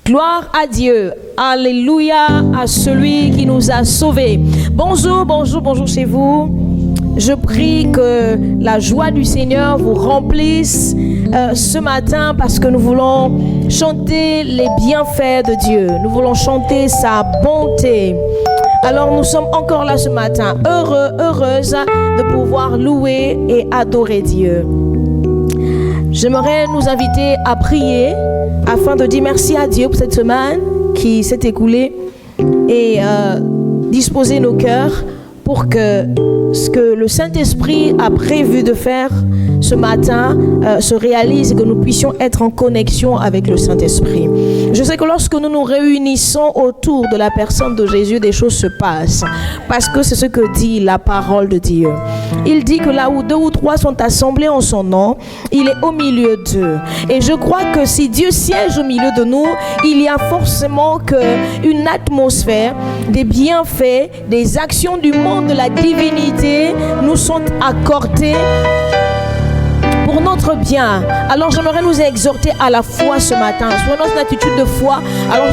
Gloire à Dieu. Alléluia à celui qui nous a sauvés. Bonjour, bonjour, bonjour chez vous. Je prie que la joie du Seigneur vous remplisse ce matin parce que nous voulons chanter les bienfaits de Dieu. Nous voulons chanter sa bonté. Alors nous sommes encore là ce matin, heureuses de pouvoir louer et adorer Dieu. J'aimerais nous inviter à prier afin de dire merci à Dieu pour cette semaine qui s'est écoulée et disposer nos cœurs pour que ce que le Saint-Esprit a prévu de faire ce matin se réalise et que nous puissions être en connexion avec le Saint-Esprit. Je sais que lorsque nous nous réunissons autour de la personne de Jésus, des choses se passent parce que c'est ce que dit la parole de Dieu. Il dit que là où 2 ou 3 sont assemblés en son nom, il est au milieu d'eux. Et je crois que si Dieu siège au milieu de nous, il y a forcément une atmosphère, des bienfaits, des actions du monde de la divinité nous sont accordées pour notre bien. Alors j'aimerais nous exhorter à la foi ce matin. Soyons dans une attitude de foi alors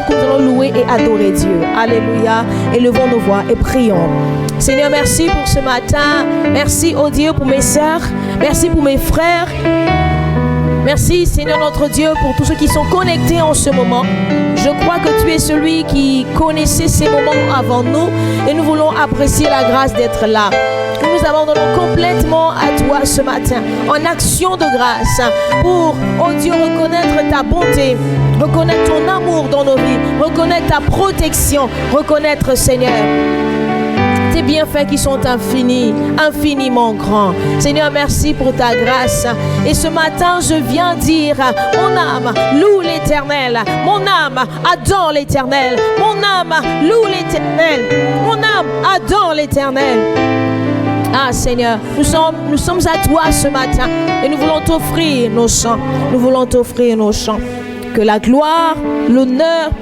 que nous allons louer et adorer Dieu. Alléluia. Élevons nos voix et prions. Seigneur, merci pour ce matin. Merci, oh Dieu, pour mes sœurs. Merci pour mes frères. Merci, Seigneur notre Dieu, pour tous ceux qui sont connectés en ce moment. Je crois que tu es celui qui connaissait ces moments avant nous et nous voulons apprécier la grâce d'être là. Nous abandonnons complètement à toi ce matin en action de grâce pour, oh Dieu, reconnaître ta bonté, reconnaître ton amour dans nos vies, reconnaître ta protection, reconnaître, Seigneur, tes bienfaits qui sont infinis, infiniment grands. Seigneur, merci pour ta grâce. Et ce matin, je viens dire, mon âme loue l'Éternel, mon âme adore l'Éternel, mon âme loue l'Éternel, mon âme adore l'Éternel. Ah Seigneur, nous sommes à toi ce matin et nous voulons t'offrir nos chants. Nous voulons t'offrir nos chants. Que la gloire, l'honneur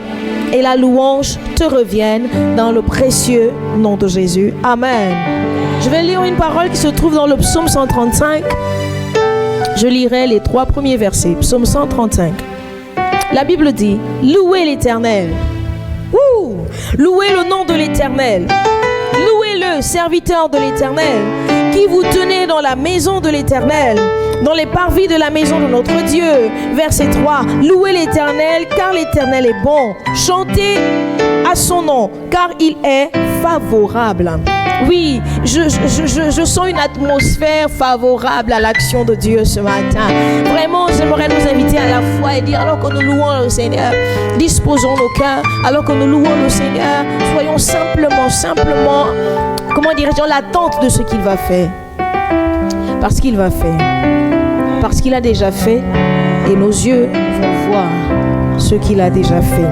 et la louange te reviennent dans le précieux nom de Jésus. Amen. Je vais lire une parole qui se trouve dans le psaume 135. Je lirai les 3 premiers versets. Psaume 135. La Bible dit, louez l'Éternel. Louez le nom de l'Éternel. Louez-le, serviteur de l'Éternel, qui vous tenez dans la maison de l'Éternel, dans les parvis de la maison de notre Dieu. Verset 3. Louez l'Éternel, car l'Éternel est bon. Chantez à son nom, car il est favorable. Oui, je sens une atmosphère favorable à l'action de Dieu ce matin. Vraiment, j'aimerais nous inviter à la foi et dire, alors que nous louons le Seigneur, disposons nos cœurs, alors que nous louons le Seigneur, soyons simplement, comment dirais-je, dans l'attente de ce qu'il va faire. Parce qu'il va faire. Parce qu'il a déjà fait, et nos yeux vont voir ce qu'il a déjà fait.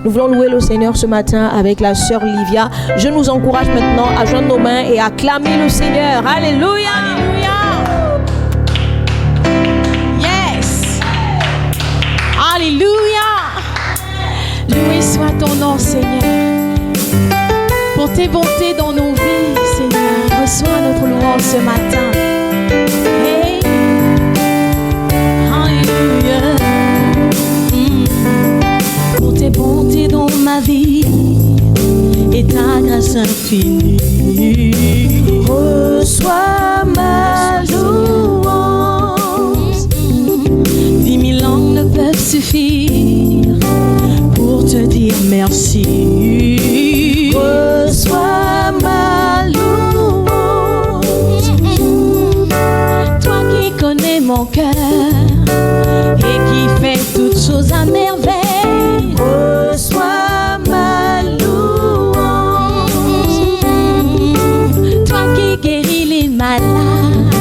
Nous voulons louer le Seigneur ce matin avec la sœur Livia. Je nous encourage maintenant à joindre nos mains et à acclamer le Seigneur. Alléluia! Alléluia! Yes! Alléluia! Loué soit ton nom, Seigneur. Pour tes bontés dans nos vies, Seigneur. Reçois notre louange ce matin. Hey! Alléluia! Pour tes bontés dans ma vie et ta grâce infinie, reçois ma louange. 10 000 langues ne peuvent suffire pour te dire merci. Reçois ma louange. Toi qui connais mon cœur et qui fais toutes choses à merveille. Reçois ma louange. Toi qui guéris les malades,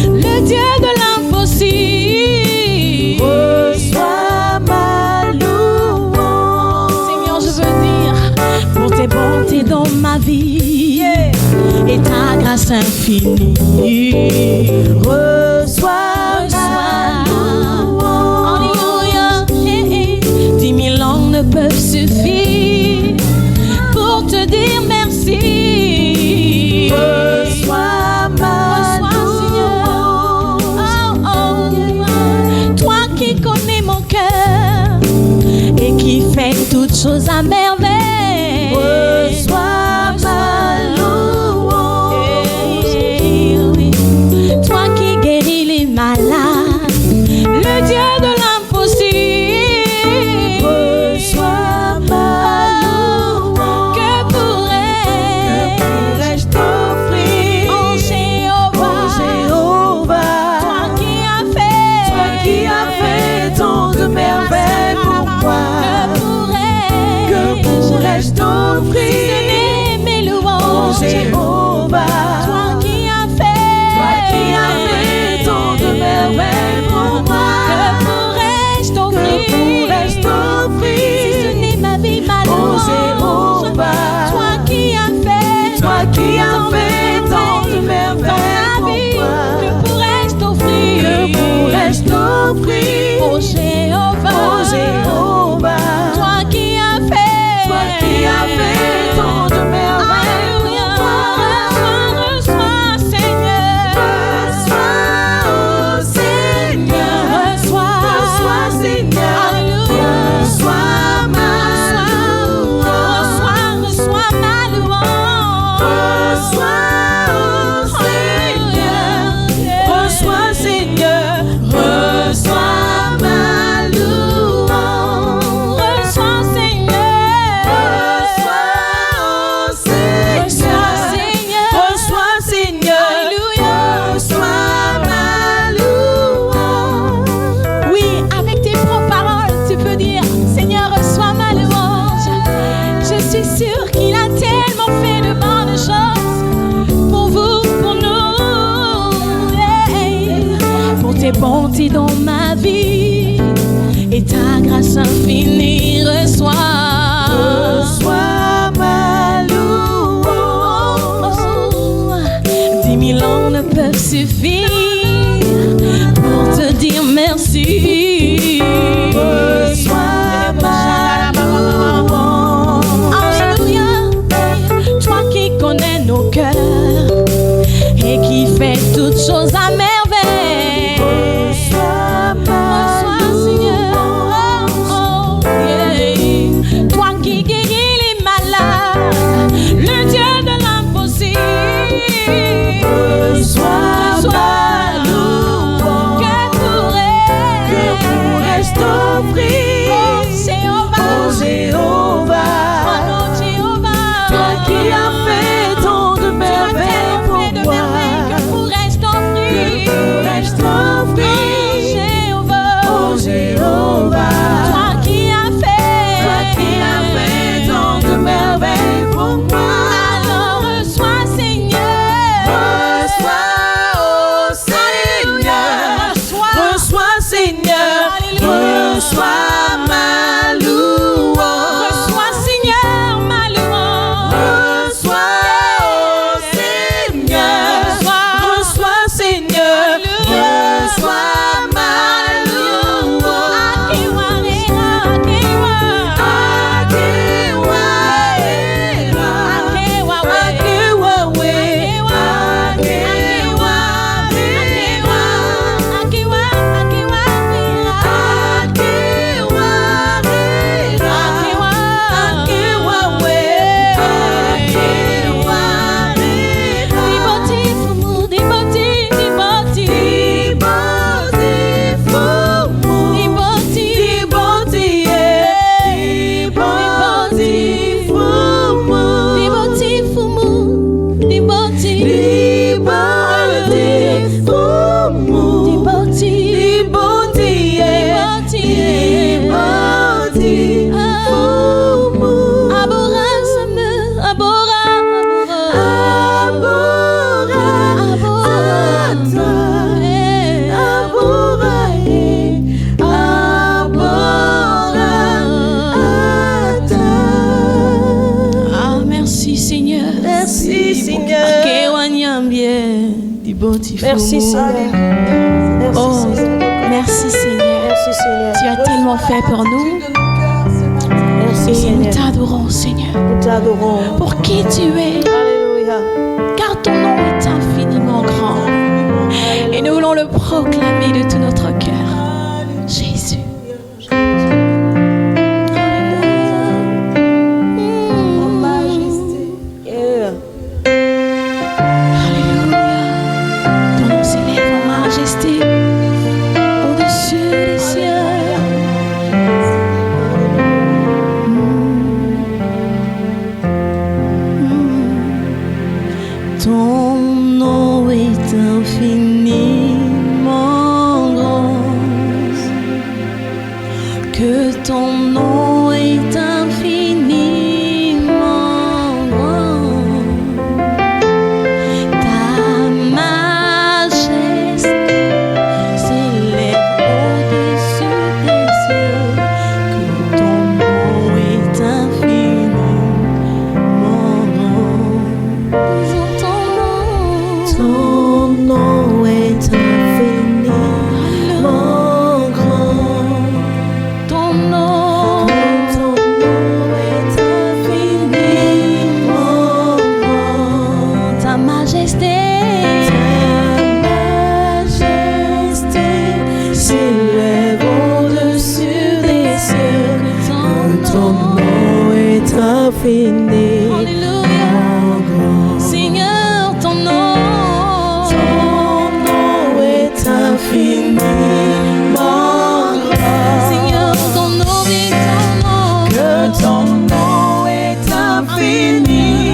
le Dieu de l'impossible. Reçois ma louange. Seigneur, je veux grâce infinie. Reçois ma louange. Alléluia. 10 000 ans ne peuvent suffire pour te dire merci. Reçois ma louange. Toi qui connais mon cœur et qui fais toutes choses à merveille. Reçois ma louange. Toi qui guéris les malades, le Dieu de l'impossible. Reçois ma louange. Que pourrais-je t'offrir? Oh Jéhovah, Jéhovah, toi qui as fait tant de merveilles pour moi. Que pourrais-je t'offrir? Si ce n'est mes louanges, Jéhovah, toi qui as fait tant de merveilles pour moi. Que pourrais-je t'offrir? Si ce n'est ma vie, ma louange, Jéhovah, toi qui as fait tant de merveilles pour moi. Que pourrais-je t'offrir? Oh Jéhovah, toi qui as fait tant de merveilles pour moi. Reçois, Seigneur. Reçois, Seigneur. Reçois, Seigneur. Alléluia. Reçois ma louange. Reçois ma louange. Reçois, Seigneur. Reçois, Seigneur. Reçois ma louange. Reçois, Seigneur. Reçois, Seigneur. Reçois, Seigneur. Alléluia. Reçois ma louange. Oui, avec tes propres paroles, tu peux dire, Seigneur, reçois ma louange. Je suis sûre qu'il a tellement fait de bonnes choses pour vous, pour nous. Hey. Pour tes bontés dans ma vie et ta grâce infinie, reçois. Reçois ma louange. 10 000 ans ne peuvent suffire pour te dire merci. Reçois ma louange. Alléluia. Toi qui connais nos cœurs et qui fais toutes choses à merveille. Reçois ma Seigneur. louange. Yeah. Toi qui guéris les malades, le Dieu de l'impossible. Reçois ma louange. Que pourrais-je t'offrir? Oh Jéhovah, Oh Jéhovah, oh Jéhovah, toi qui as fait tant de merveilles pour moi. Que pourrais-je t'offrir? Combien di beauty Merci Seigneur. Merci Oh, Seigneur. merci Seigneur. Merci Seigneur. Tu as tellement fait pour nous. Merci Et nous Seigneur. t'adorons, Seigneur. Nous t'adorons. Pour qui tu es, Alléluia. car ton nom est infiniment grand. Et nous voulons le proclamer de tout notre cœur. Jésus. Yeah. Alléluia. Ton nom s'élève en majesté au-dessus des cieux. Ton nom est infiniment grand. Que ton nom est infiniment grand. Ta majesté s'élève au-dessus des cieux. Que ton nom est infiniment grand. Disons ton nom. Ton nom est infiniment grand. Ton nom. Ton nom est infiniment grand. Ta majesté. S'élève au-dessus des cieux. Ton nom est infiniment Alléluia. grand. Seigneur, ton nom. Ton nom est infiniment grand. Seigneur, ton nom est ton nom. Que ton nom est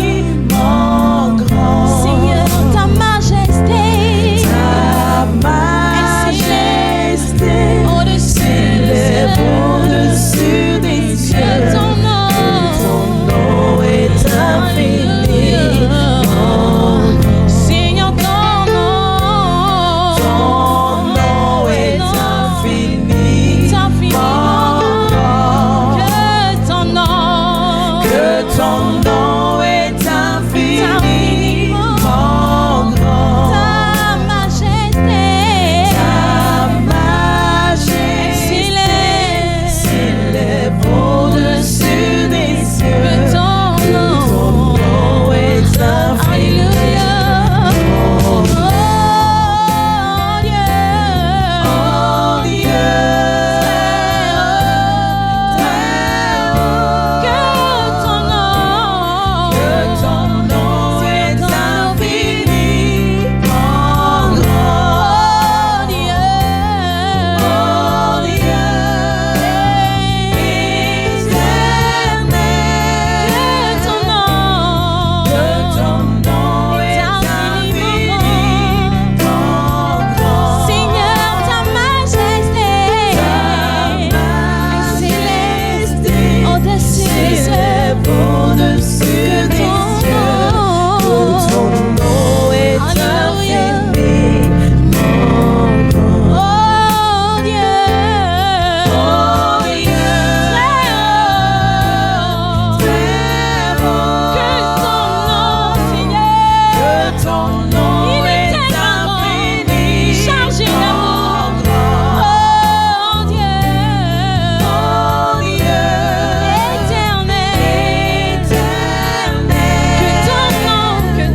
infiniment grand. Seigneur, ta majesté. Ta majesté Au-dessus des s'élève cieux. au-dessus des Que cieux. ton nom. Ton nom est infiniment grand. Seigneur, ton nom. Ton nom est infiniment grand. Que ton nom. Que ton nom est infiniment grand. Ta majesté. Ta majesté s'élève au-dessus des cieux. Que ton nom. Ton nom est Alléluia. infiniment Oh Dieu. grand. Dieu, Que ton nom. que ton nom est infiniment grand. Oh Dieu. Oh Dieu, éternel, Que ton nom. que ton nom est infiniment grand. Seigneur, ta majesté. Majesté Au-dessus des cieux. s'élève au-dessus des cieux. Que ton nom est Alléluia. infiniment grand. Oh Dieu. Oh Dieu, très beau. Que ton nom, Seigneur. Que ton nom Il est est tellement infiniment chargé d'amour. grand. Oh Dieu. Oh Dieu, Éternel. éternel, Que ton nom. que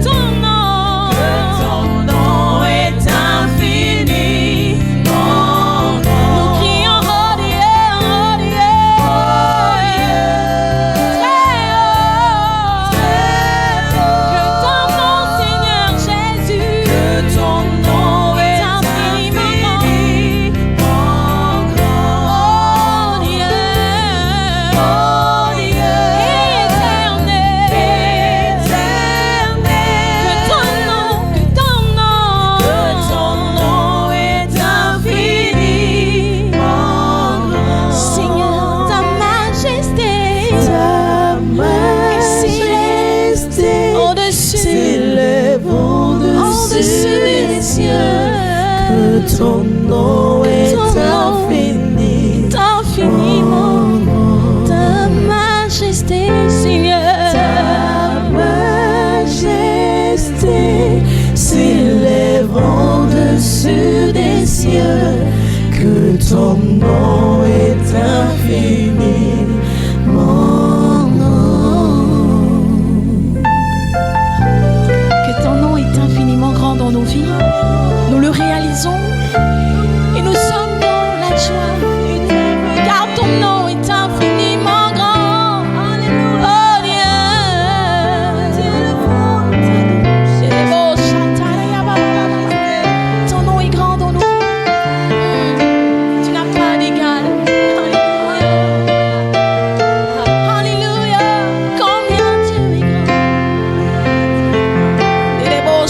ton nom est infiniment grand. Nous crions oh Dieu, oh Dieu. Très haut. Que ton nom, Seigneur Jésus. Que ton nom est infiniment infiniment grand. Oh Dieu. Oh Dieu, Éternel. éternel, Que ton nom que ton nom est infiniment grand. Seigneur, ta majesté. Au-dessus. s'élève Au-dessus des cieux. Que ton nom est Ton nom infiniment. Ta majesté, Seigneur. Ta majesté Ton nom est infiniment grand. Que ton nom est infiniment grand dans nos vies. Nous le réalisons et nous sommes dans la joie. Car ton nom est infiniment grand. Oh Dieu. Ton nom est grand dans nos vies. Tu n'as pas d'égal. Alléluia. Combien Dieu est grand.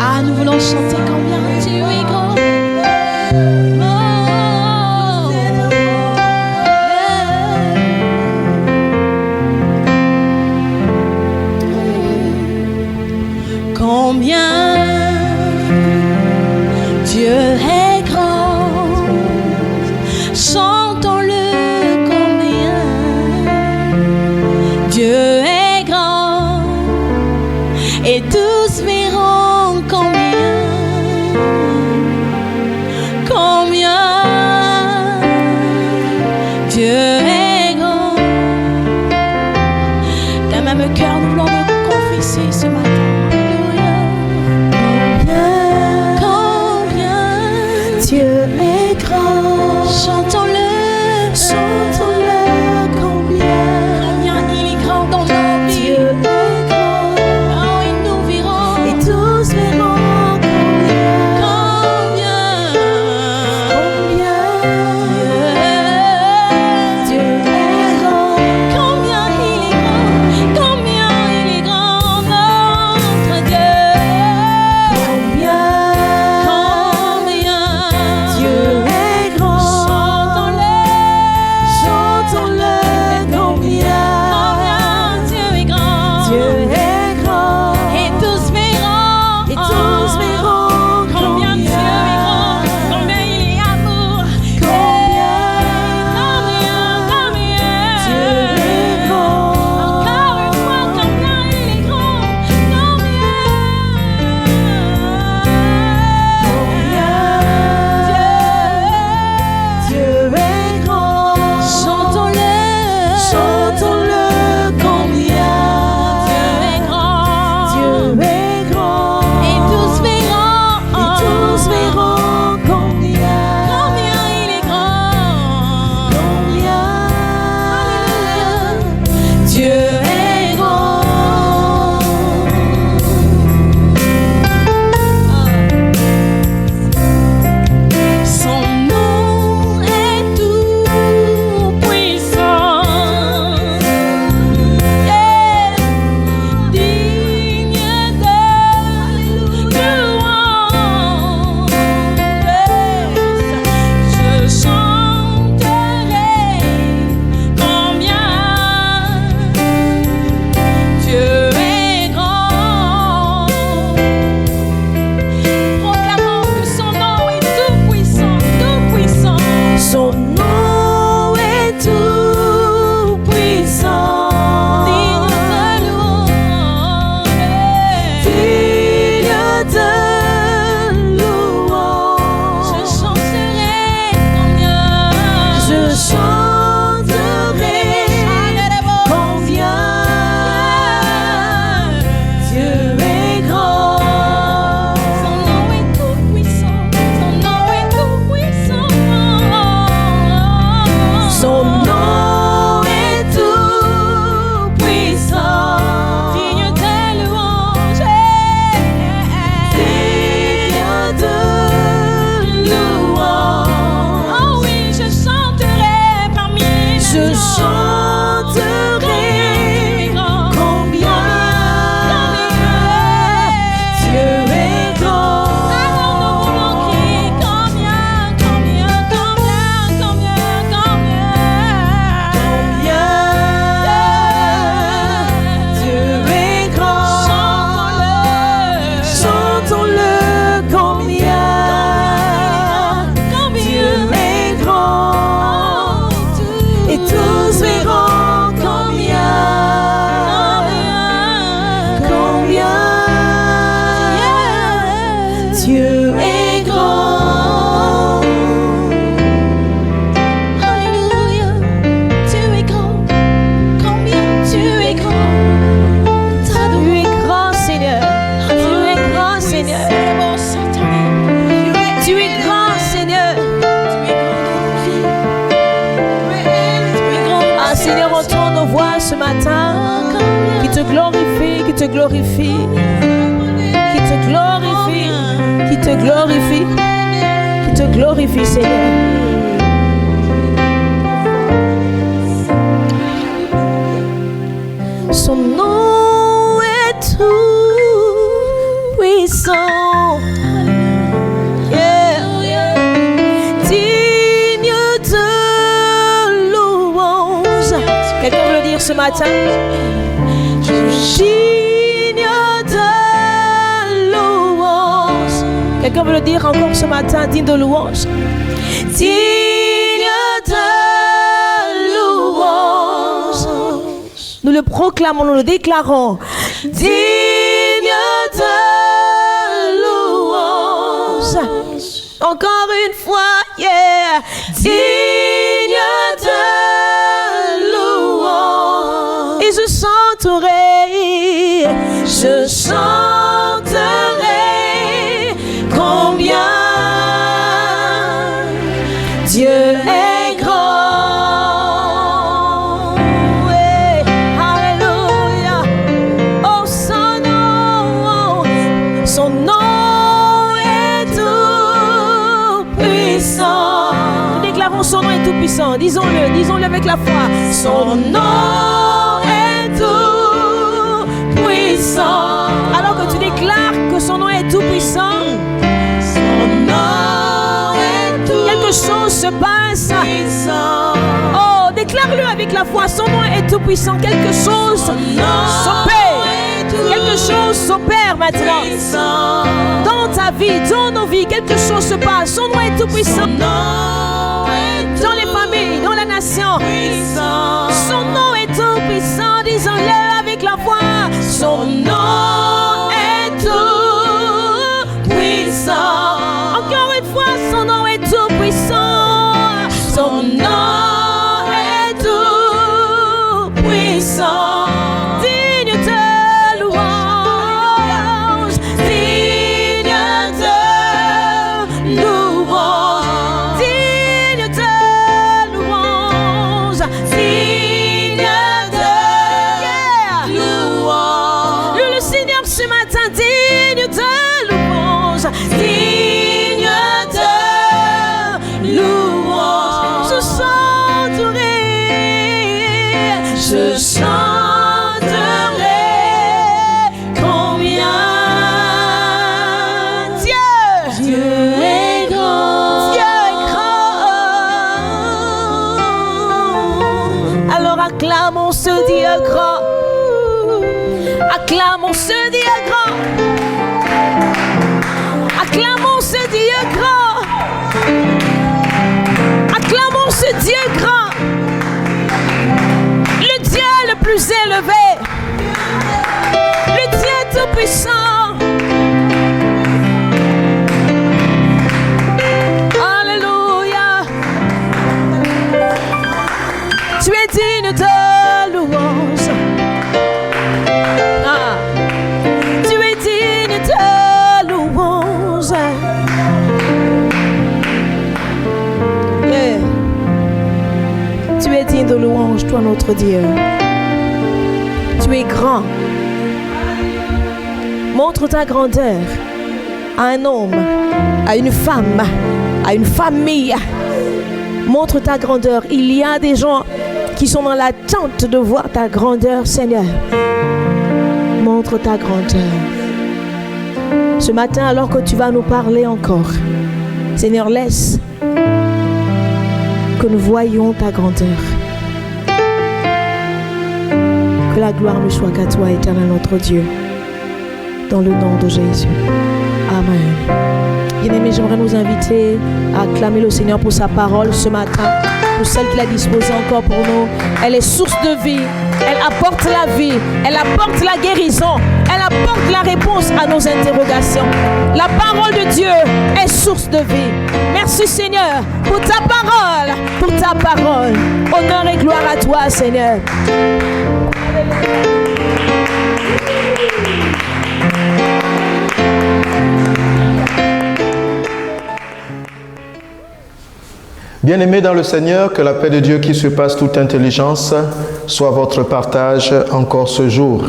Ah, nous voulons chanter combien Dieu est grand. Combien Dieu est grand, chantons-le combien Dieu est grand, et tous verront combien Dieu est grand. D'un même cœur, nous voulons le confesser ce matin. Dieu est grand. Chantons-le, Chantons-le combien il est grand dans nos vies. Dieu est grand. Oh, et nous verrons Et tous verront combien Dieu est grand. combien il est grand, combien il est grand. Oh, glorifie, qui te glorifie, qui te glorifie, qui te glorifie, qui te glorifie, Seigneur. Son nom est tout puissant. Yeah. Digne de louange. Quelqu'un veut le dire ce matin? Digne de louange. Quelqu'un veut le dire encore ce matin? Digne de louange. Digne de louange. Nous le proclamons, nous le déclarons. Digne de louange. Encore une fois, yeah. Digne de louange. Et je chanterai combien Dieu est grand. Son nom est tout puissant. Disons-le avec la foi. Son nom est tout puissant. Alors que tu déclares que son nom est tout puissant, son nom est tout quelque chose se passe. Puissant. Oh, déclare-le avec la foi. Son nom est tout puissant. Quelque chose s'opère. Quelque chose s'opère maintenant. Puissant. Dans ta vie, dans nos vies, quelque chose se passe. Son nom est tout puissant. Dans les familles, dans la nation. Puissant. Son nom est tout puissant. Disons-le avec la voix. Son nom est tout puissant. Encore une fois, son nom est tout puissant. Son nom est tout puissant. Digne de louange. Digne de louange. Je chanterai combien Dieu est grand. Dieu est grand. Alors acclamons ce Dieu grand. Acclamons ce Dieu grand. Acclamons ce Dieu grand. Acclamons ce Dieu grand. Le plus élevé, le Dieu tout-puissant. Alléluia. Tu es digne de louange. Tu es digne de louange. Yeah. Tu es digne de louange, toi notre Dieu. Tu es grand. Montre ta grandeur à un homme, à une femme, à une famille. Montre ta grandeur. Il y a des gens qui sont dans l'attente de voir ta grandeur, Seigneur. Montre ta grandeur. Ce matin, alors que tu vas nous parler encore, Seigneur, laisse que nous voyions ta grandeur. Que la gloire ne soit qu'à toi, éternel notre Dieu. Dans le nom de Jésus. Amen. Bien-aimés, j'aimerais nous inviter à acclamer le Seigneur pour sa parole ce matin, pour celle qu'il a disposée encore pour nous. Elle est source de vie, elle apporte la vie, elle apporte la guérison, elle apporte la réponse à nos interrogations. La parole de Dieu est source de vie. Merci Seigneur pour ta parole, pour ta parole. Honneur et gloire à toi Seigneur. Bien-aimés dans le Seigneur, que la paix de Dieu qui surpasse toute intelligence soit votre partage encore ce jour.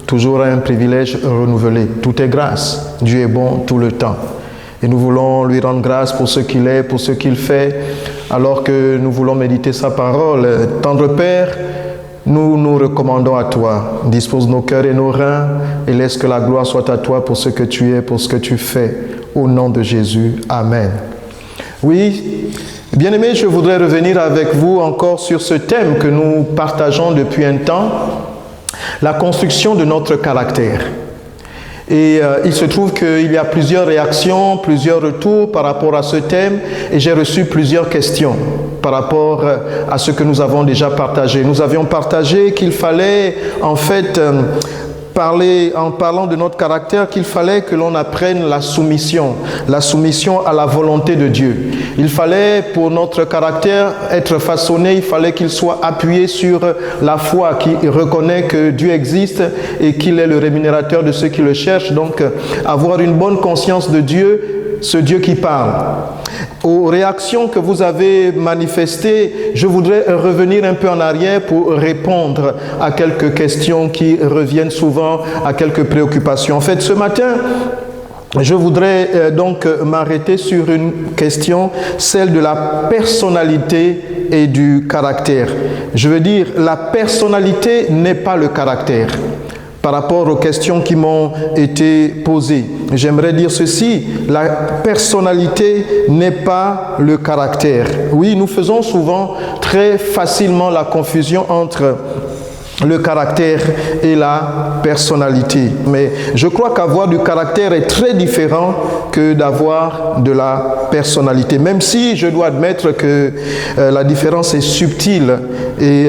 toujours un privilège renouvelé. Tout est grâce. Dieu est bon tout le temps. Et nous voulons lui rendre grâce pour ce qu'il est, pour ce qu'il fait, alors que nous voulons méditer sa parole. Tendre Père, nous nous recommandons à toi. Dispose nos cœurs et nos reins et laisse que la gloire soit à toi pour ce que tu es, pour ce que tu fais. Au nom de Jésus. Amen. Oui, bien-aimés, je voudrais revenir avec vous encore sur ce thème que nous partageons depuis un temps, la construction de notre caractère. Et il se trouve qu'il y a plusieurs réactions, plusieurs retours par rapport à ce thème et j'ai reçu plusieurs questions par rapport à ce que nous avons déjà partagé. Nous avions partagé qu'il fallait en fait en parlant de notre caractère, qu'il fallait que l'on apprenne la soumission à la volonté de Dieu. Il fallait pour notre caractère être façonné, il fallait qu'il soit appuyé sur la foi qui reconnaît que Dieu existe et qu'il est le rémunérateur de ceux qui le cherchent. Donc avoir une bonne conscience de Dieu, ce Dieu qui parle. Aux réactions que vous avez manifestées, je voudrais revenir un peu en arrière pour répondre à quelques questions qui reviennent souvent, à quelques préoccupations. En fait, ce matin, je voudrais donc m'arrêter sur une question, celle de la personnalité et du caractère. Je veux dire, la personnalité n'est pas le caractère. Par rapport aux questions qui m'ont été posées, j'aimerais dire ceci, la personnalité n'est pas le caractère. Oui, nous faisons souvent très facilement la confusion entre le caractère et la personnalité. Mais je crois qu'avoir du caractère est très différent que d'avoir de la personnalité. Même si je dois admettre que la différence est subtile et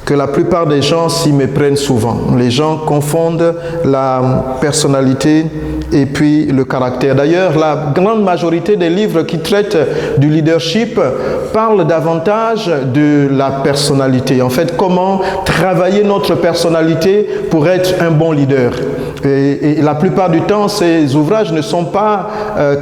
que la plupart des gens s'y méprennent souvent. Les gens confondent la personnalité et puis le caractère. D'ailleurs, la grande majorité des livres qui traitent du leadership parlent davantage de la personnalité. En fait, comment travailler notre personnalité pour être un bon leader. Et la plupart du temps, ces ouvrages ne sont pas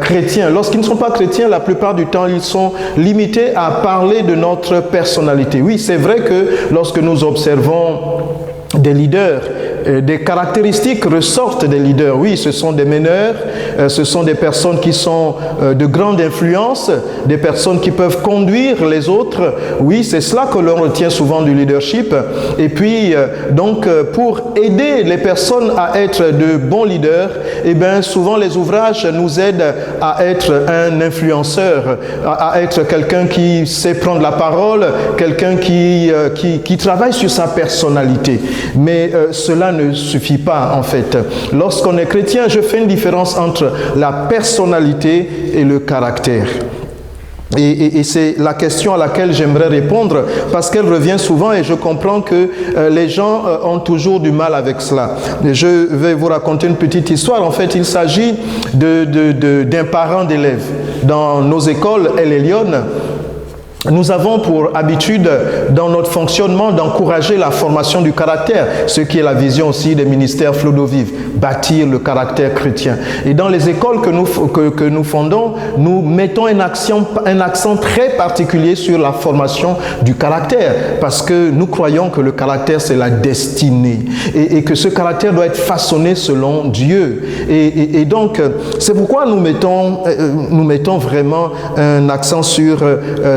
chrétiens. Lorsqu'ils ne sont pas chrétiens, la plupart du temps, ils sont limités à parler de notre personnalité. Oui, c'est vrai que lorsque nous observons des leaders, des caractéristiques ressortent des leaders. Oui, ce sont des meneurs, ce sont des personnes qui sont de grande influence, des personnes qui peuvent conduire les autres. Oui, c'est cela que l'on retient souvent du leadership. Et puis, donc, pour aider les personnes à être de bons leaders, eh bien, souvent les ouvrages nous aident à être un influenceur, à être quelqu'un qui sait prendre la parole, quelqu'un qui travaille sur sa personnalité. Mais cela ne suffit pas en fait. Lorsqu'on est chrétien, je fais une différence entre la personnalité et le caractère. Et c'est la question à laquelle j'aimerais répondre parce qu'elle revient souvent et je comprends que les gens ont toujours du mal avec cela. Je vais vous raconter une petite histoire. En fait, il s'agit d'un parent d'élève. Dans nos écoles, El Elyon, nous avons pour habitude dans notre fonctionnement d'encourager la formation du caractère, ce qui est la vision aussi des ministères Flot d'eau vive, bâtir le caractère chrétien. Et dans les écoles que nous fondons, nous mettons un accent très particulier sur la formation du caractère, parce que nous croyons que le caractère c'est la destinée et que ce caractère doit être façonné selon Dieu. Et donc c'est pourquoi nous mettons vraiment un accent sur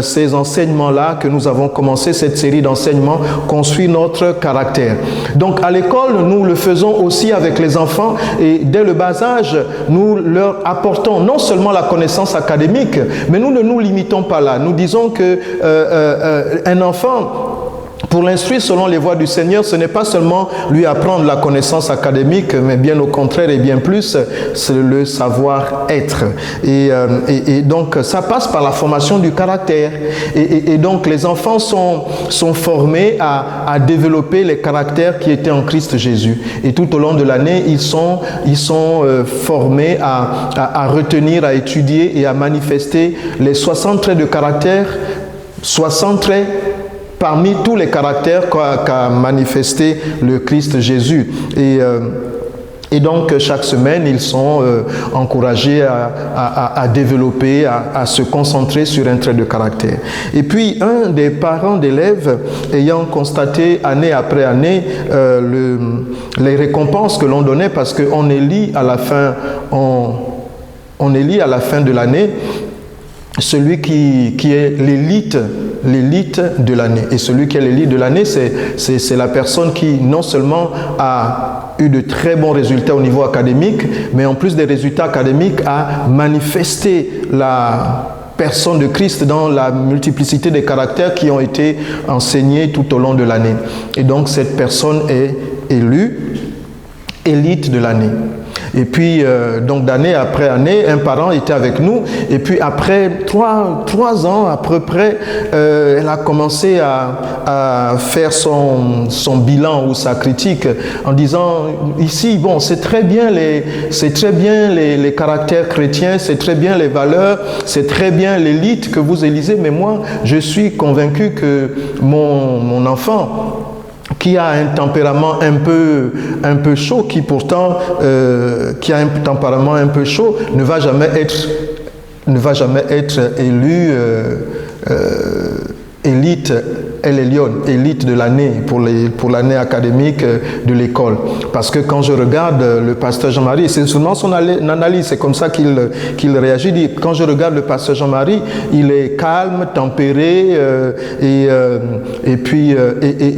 ces enseignements-là que nous avons commencé cette série d'enseignements, construire notre caractère. Donc à l'école, nous le faisons aussi avec les enfants et dès le bas âge, nous leur apportons non seulement la connaissance académique, mais nous ne nous limitons pas là. Nous disons que un enfant, pour l'instruire selon les voies du Seigneur, ce n'est pas seulement lui apprendre la connaissance académique, mais bien au contraire et bien plus, c'est le savoir-être. Et donc, ça passe par la formation du caractère. Et donc, les enfants sont formés à développer les caractères qui étaient en Christ Jésus. Et tout au long de l'année, ils sont formés à retenir, à étudier et à manifester les 60 traits de caractère, 60 traits parmi tous les caractères qu'a manifesté le Christ Jésus. Et Et donc, chaque semaine, ils sont encouragés à développer, à se concentrer sur un trait de caractère. Et puis, un des parents d'élèves, ayant constaté année après année les récompenses que l'on donnait, parce qu'on élit à la fin, on élit à la fin de l'année celui qui est l'élite de l'année. Et celui qui est l'élite de l'année, c'est la personne qui non seulement a eu de très bons résultats au niveau académique, mais en plus des résultats académiques, a manifesté la personne de Christ dans la multiplicité des caractères qui ont été enseignés tout au long de l'année. Et donc cette personne est élue élite de l'année. Et puis, donc d'année après année, un parent était avec nous. Et puis après 3 ans à peu près, elle a commencé à faire son bilan ou sa critique en disant, ici, bon, c'est très bien les caractères chrétiens, c'est très bien les valeurs, c'est très bien l'élite que vous élisez, mais moi, je suis convaincu que mon enfant, qui a un tempérament un peu chaud, qui pourtant qui a un tempérament un peu chaud, ne va jamais être élu élite élite de l'année pour l'année académique de l'école. Parce que quand je regarde le pasteur Jean-Marie, c'est seulement son analyse, c'est comme ça qu'il réagit. Dit, quand je regarde le pasteur Jean-Marie, il est calme, tempéré,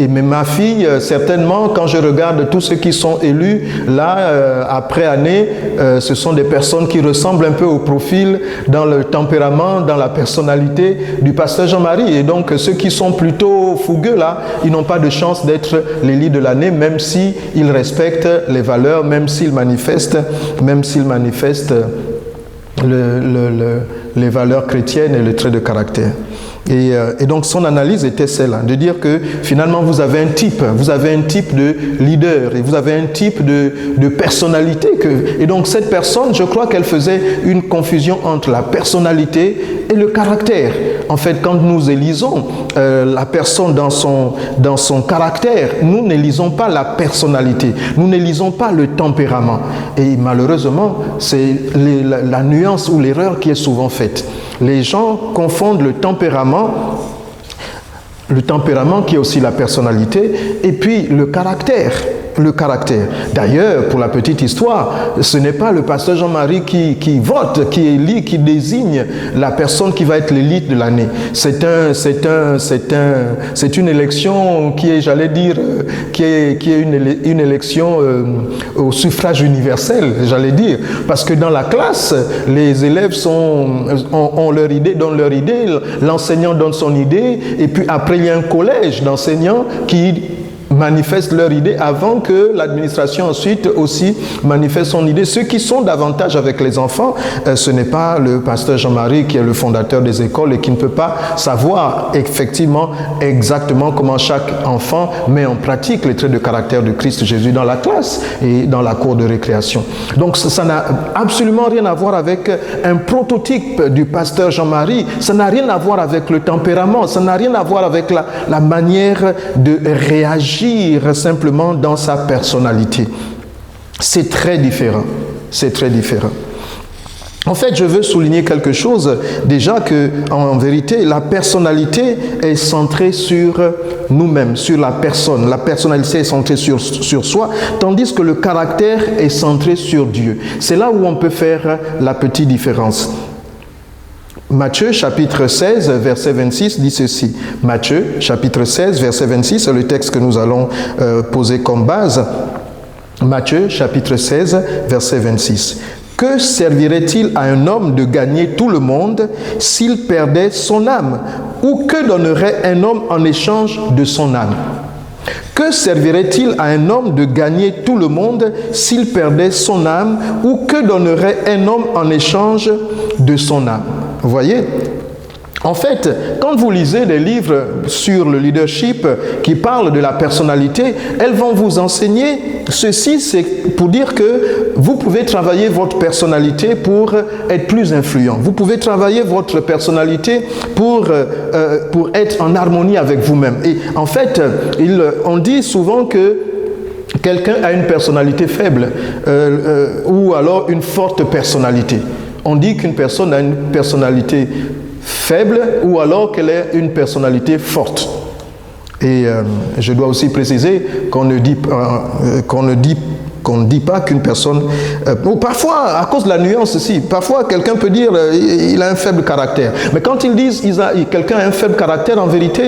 mais ma fille, certainement, quand je regarde tous ceux qui sont élus, là, après année, ce sont des personnes qui ressemblent un peu au profil dans le tempérament, dans la personnalité du pasteur Jean-Marie. Et donc, ceux qui sont plutôt fougueux, là, ils n'ont pas de chance d'être l'élite de l'année, même s'ils respectent les valeurs, même s'ils manifestent les valeurs chrétiennes et le trait de caractère. Et donc son analyse était celle-là, de dire que finalement vous avez un type de leader et vous avez un type de personnalité. Et donc cette personne, je crois qu'elle faisait une confusion entre la personnalité et le caractère. En fait, quand nous élisons la personne dans son caractère, nous n'élisons pas la personnalité, nous n'élisons pas le tempérament. Et malheureusement, c'est la nuance ou l'erreur qui est souvent faite. Les gens confondent le tempérament qui est aussi la personnalité, et puis le caractère. D'ailleurs, pour la petite histoire, ce n'est pas le pasteur Jean-Marie qui vote, qui élit, qui désigne la personne qui va être l'élite de l'année. C'est une élection qui est, j'allais dire, qui est une élection au suffrage universel, j'allais dire, parce que dans la classe, les élèves ont leur idée, donnent leur idée, l'enseignant donne son idée, et puis après il y a un collège d'enseignants qui manifestent leur idée avant que l'administration ensuite aussi manifeste son idée. Ceux qui sont davantage avec les enfants, ce n'est pas le pasteur Jean-Marie qui est le fondateur des écoles et qui ne peut pas savoir effectivement exactement comment chaque enfant met en pratique les traits de caractère de Christ Jésus dans la classe et dans la cour de récréation. Donc ça n'a absolument rien à voir avec un prototype du pasteur Jean-Marie, ça n'a rien à voir avec le tempérament, ça n'a rien à voir avec la manière de réagir simplement dans sa personnalité. C'est très différent. C'est très différent. En fait, je veux souligner quelque chose, déjà que, en vérité, la personnalité est centrée sur nous-mêmes, sur la personne. La personnalité est centrée sur soi, tandis que le caractère est centré sur Dieu. C'est là où on peut faire la petite différence. Matthieu chapitre 16 verset 26 dit ceci. Matthieu chapitre 16 verset 26, c'est le texte que nous allons poser comme base. Matthieu chapitre 16 verset 26. Que servirait-il à un homme de gagner tout le monde s'il perdait son âme? Ou que donnerait un homme en échange de son âme? Que servirait-il à un homme de gagner tout le monde s'il perdait son âme? Ou que donnerait un homme en échange de son âme? Vous voyez? En fait, quand vous lisez des livres sur le leadership qui parlent de la personnalité, elles vont vous enseigner ceci, c'est pour dire que vous pouvez travailler votre personnalité pour être plus influent. Vous pouvez travailler votre personnalité pour être en harmonie avec vous-même. Et en fait, on dit souvent que quelqu'un a une personnalité faible ou alors une forte personnalité. On dit qu'une personne a une personnalité faible ou alors qu'elle a une personnalité forte. Et je dois aussi préciser qu'on ne dit pas qu'une personne... ou parfois, à cause de la nuance aussi, parfois quelqu'un peut dire il a un faible caractère. Mais quand ils disent quelqu'un a un faible caractère, en vérité,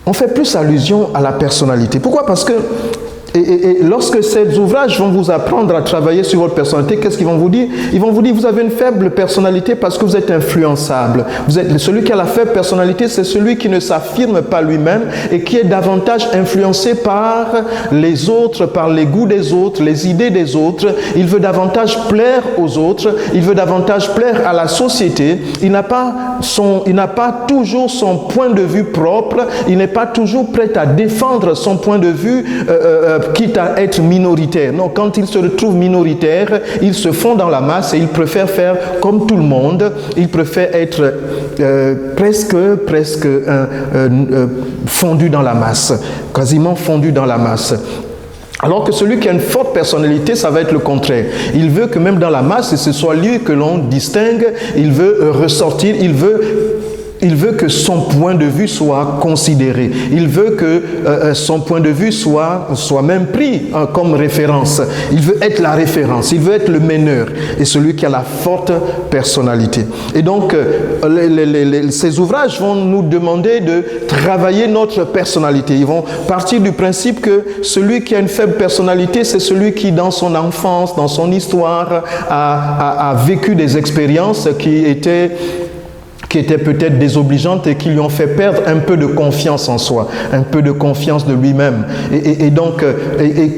on fait plus allusion à la personnalité. Pourquoi? Parce que et lorsque ces ouvrages vont vous apprendre à travailler sur votre personnalité, qu'est-ce qu'ils vont vous dire? Ils vont vous dire vous avez une faible personnalité parce que vous êtes influençable. Celui qui a la faible personnalité, c'est celui qui ne s'affirme pas lui-même et qui est davantage influencé par les autres, par les goûts des autres, les idées des autres. Il veut davantage plaire aux autres, il veut davantage plaire à la société. Il n'a pas toujours son point de vue propre, il n'est pas toujours prêt à défendre son point de vue quitte à être minoritaire. Non, quand il se retrouve minoritaire, il se fond dans la masse et il préfère faire comme tout le monde. Il préfère être presque fondu dans la masse, quasiment fondu dans la masse. Alors que celui qui a une forte personnalité, ça va être le contraire. Il veut que même dans la masse, ce soit lui que l'on distingue, il veut ressortir, il veut que son point de vue soit considéré. Il veut que son point de vue soit même pris comme référence. Il veut être la référence. Il veut être le meneur. Et celui qui a la forte personnalité. Et donc, ces ouvrages vont nous demander de travailler notre personnalité. Ils vont partir du principe que celui qui a une faible personnalité, c'est celui qui, dans son enfance, dans son histoire, a vécu des expériences qui étaient peut-être désobligeantes et qui lui ont fait perdre un peu de confiance en soi, un peu de confiance de lui-même. Et donc,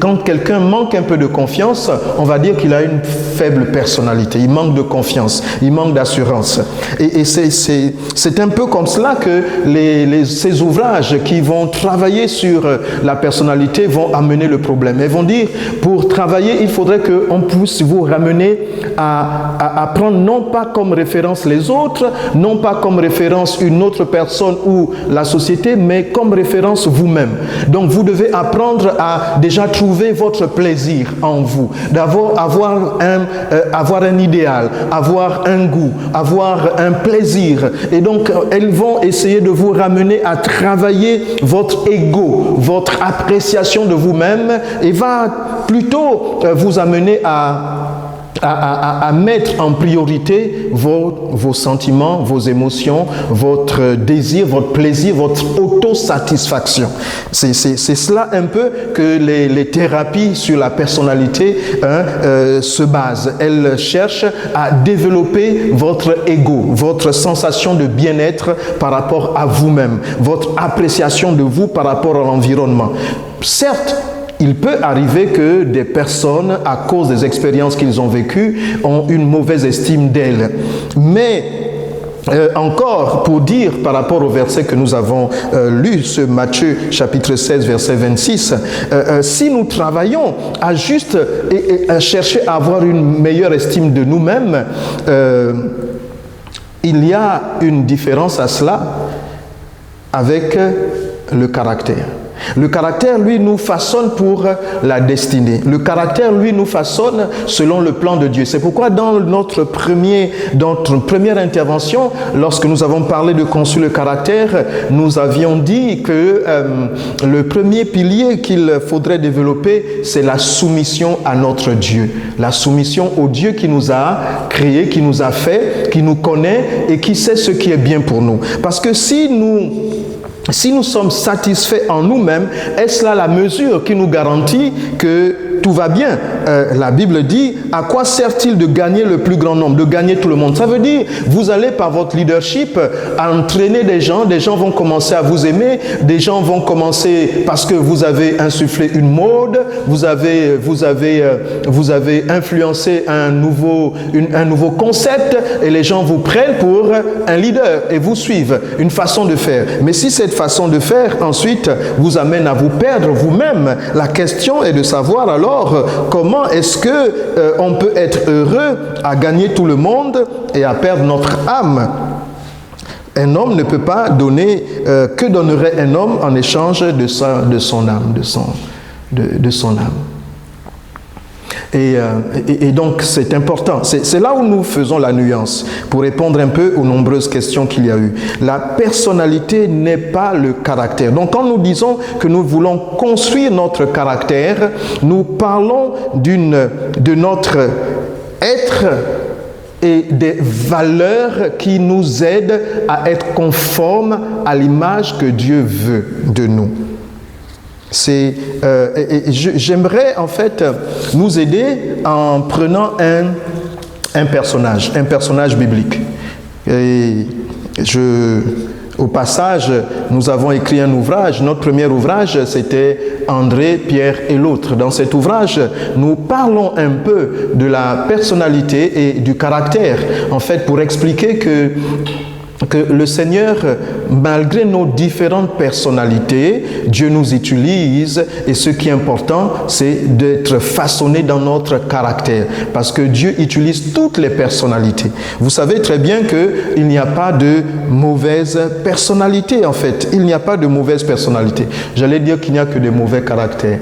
quand quelqu'un manque un peu de confiance, on va dire qu'il a une faible personnalité. Il manque de confiance, il manque d'assurance. Et c'est un peu comme cela que ces ouvrages qui vont travailler sur la personnalité vont amener le problème. Ils vont dire, pour travailler, il faudrait qu'on puisse vous ramener à prendre non pas comme référence les autres, non pas comme référence une autre personne ou la société, mais comme référence vous-même. Donc vous devez apprendre à déjà trouver votre plaisir en vous, avoir un idéal, avoir un goût, avoir un plaisir. Et donc elles vont essayer de vous ramener à travailler votre ego, votre appréciation de vous-même, et va plutôt vous amener à mettre en priorité vos sentiments, vos émotions, votre désir, votre plaisir, votre autosatisfaction. C'est cela un peu que les thérapies sur la personnalité se basent. Elles cherchent à développer votre ego, votre sensation de bien-être par rapport à vous-même, votre appréciation de vous par rapport à l'environnement. Certes, il peut arriver que des personnes, à cause des expériences qu'ils ont vécues, ont une mauvaise estime d'elles. Mais encore, pour dire par rapport au verset que nous avons lu, ce Matthieu chapitre 16, verset 26, si nous travaillons à juste et à chercher à avoir une meilleure estime de nous-mêmes, il y a une différence à cela avec le caractère. Le caractère, lui, nous façonne pour la destinée. Le caractère, lui, nous façonne selon le plan de Dieu. C'est pourquoi dans notre première intervention, lorsque nous avons parlé de construire le caractère, nous avions dit que le premier pilier qu'il faudrait développer, c'est la soumission à notre Dieu. La soumission au Dieu qui nous a créés, qui nous a fait, qui nous connaît et qui sait ce qui est bien pour nous. Parce que si nous sommes satisfaits en nous-mêmes, est-ce là la mesure qui nous garantit que tout va bien? La Bible dit, à quoi sert-il de gagner le plus grand nombre, de gagner tout le monde? Ça veut dire, vous allez par votre leadership entraîner des gens vont commencer à vous aimer, des gens vont commencer parce que vous avez insufflé une mode, vous avez influencé un nouveau concept et les gens vous prennent pour un leader et vous suivent, une façon de faire. Mais si cette façon de faire ensuite vous amène à vous perdre vous-même, la question est de savoir alors comment est-ce que on peut être heureux à gagner tout le monde et à perdre notre âme. Un homme ne peut pas donner, que donnerait un homme en échange de son âme, de son âme. Et donc, c'est important. C'est là où nous faisons la nuance, pour répondre un peu aux nombreuses questions qu'il y a eu. La personnalité n'est pas le caractère. Donc, quand nous disons que nous voulons construire notre caractère, nous parlons de notre être et des valeurs qui nous aident à être conformes à l'image que Dieu veut de nous. J'aimerais en fait nous aider en prenant un personnage biblique. Au passage, nous avons écrit un ouvrage. Notre premier ouvrage, c'était André, Pierre et l'autre. Dans cet ouvrage, nous parlons un peu de la personnalité et du caractère, en fait, pour expliquer que le Seigneur, malgré nos différentes personnalités, Dieu nous utilise, et ce qui est important, c'est d'être façonné dans notre caractère, parce que Dieu utilise toutes les personnalités. Vous savez très bien qu'il n'y a pas de mauvaise personnalité, en fait. Il n'y a pas de mauvaise personnalité. J'allais dire qu'il n'y a que de mauvais caractères.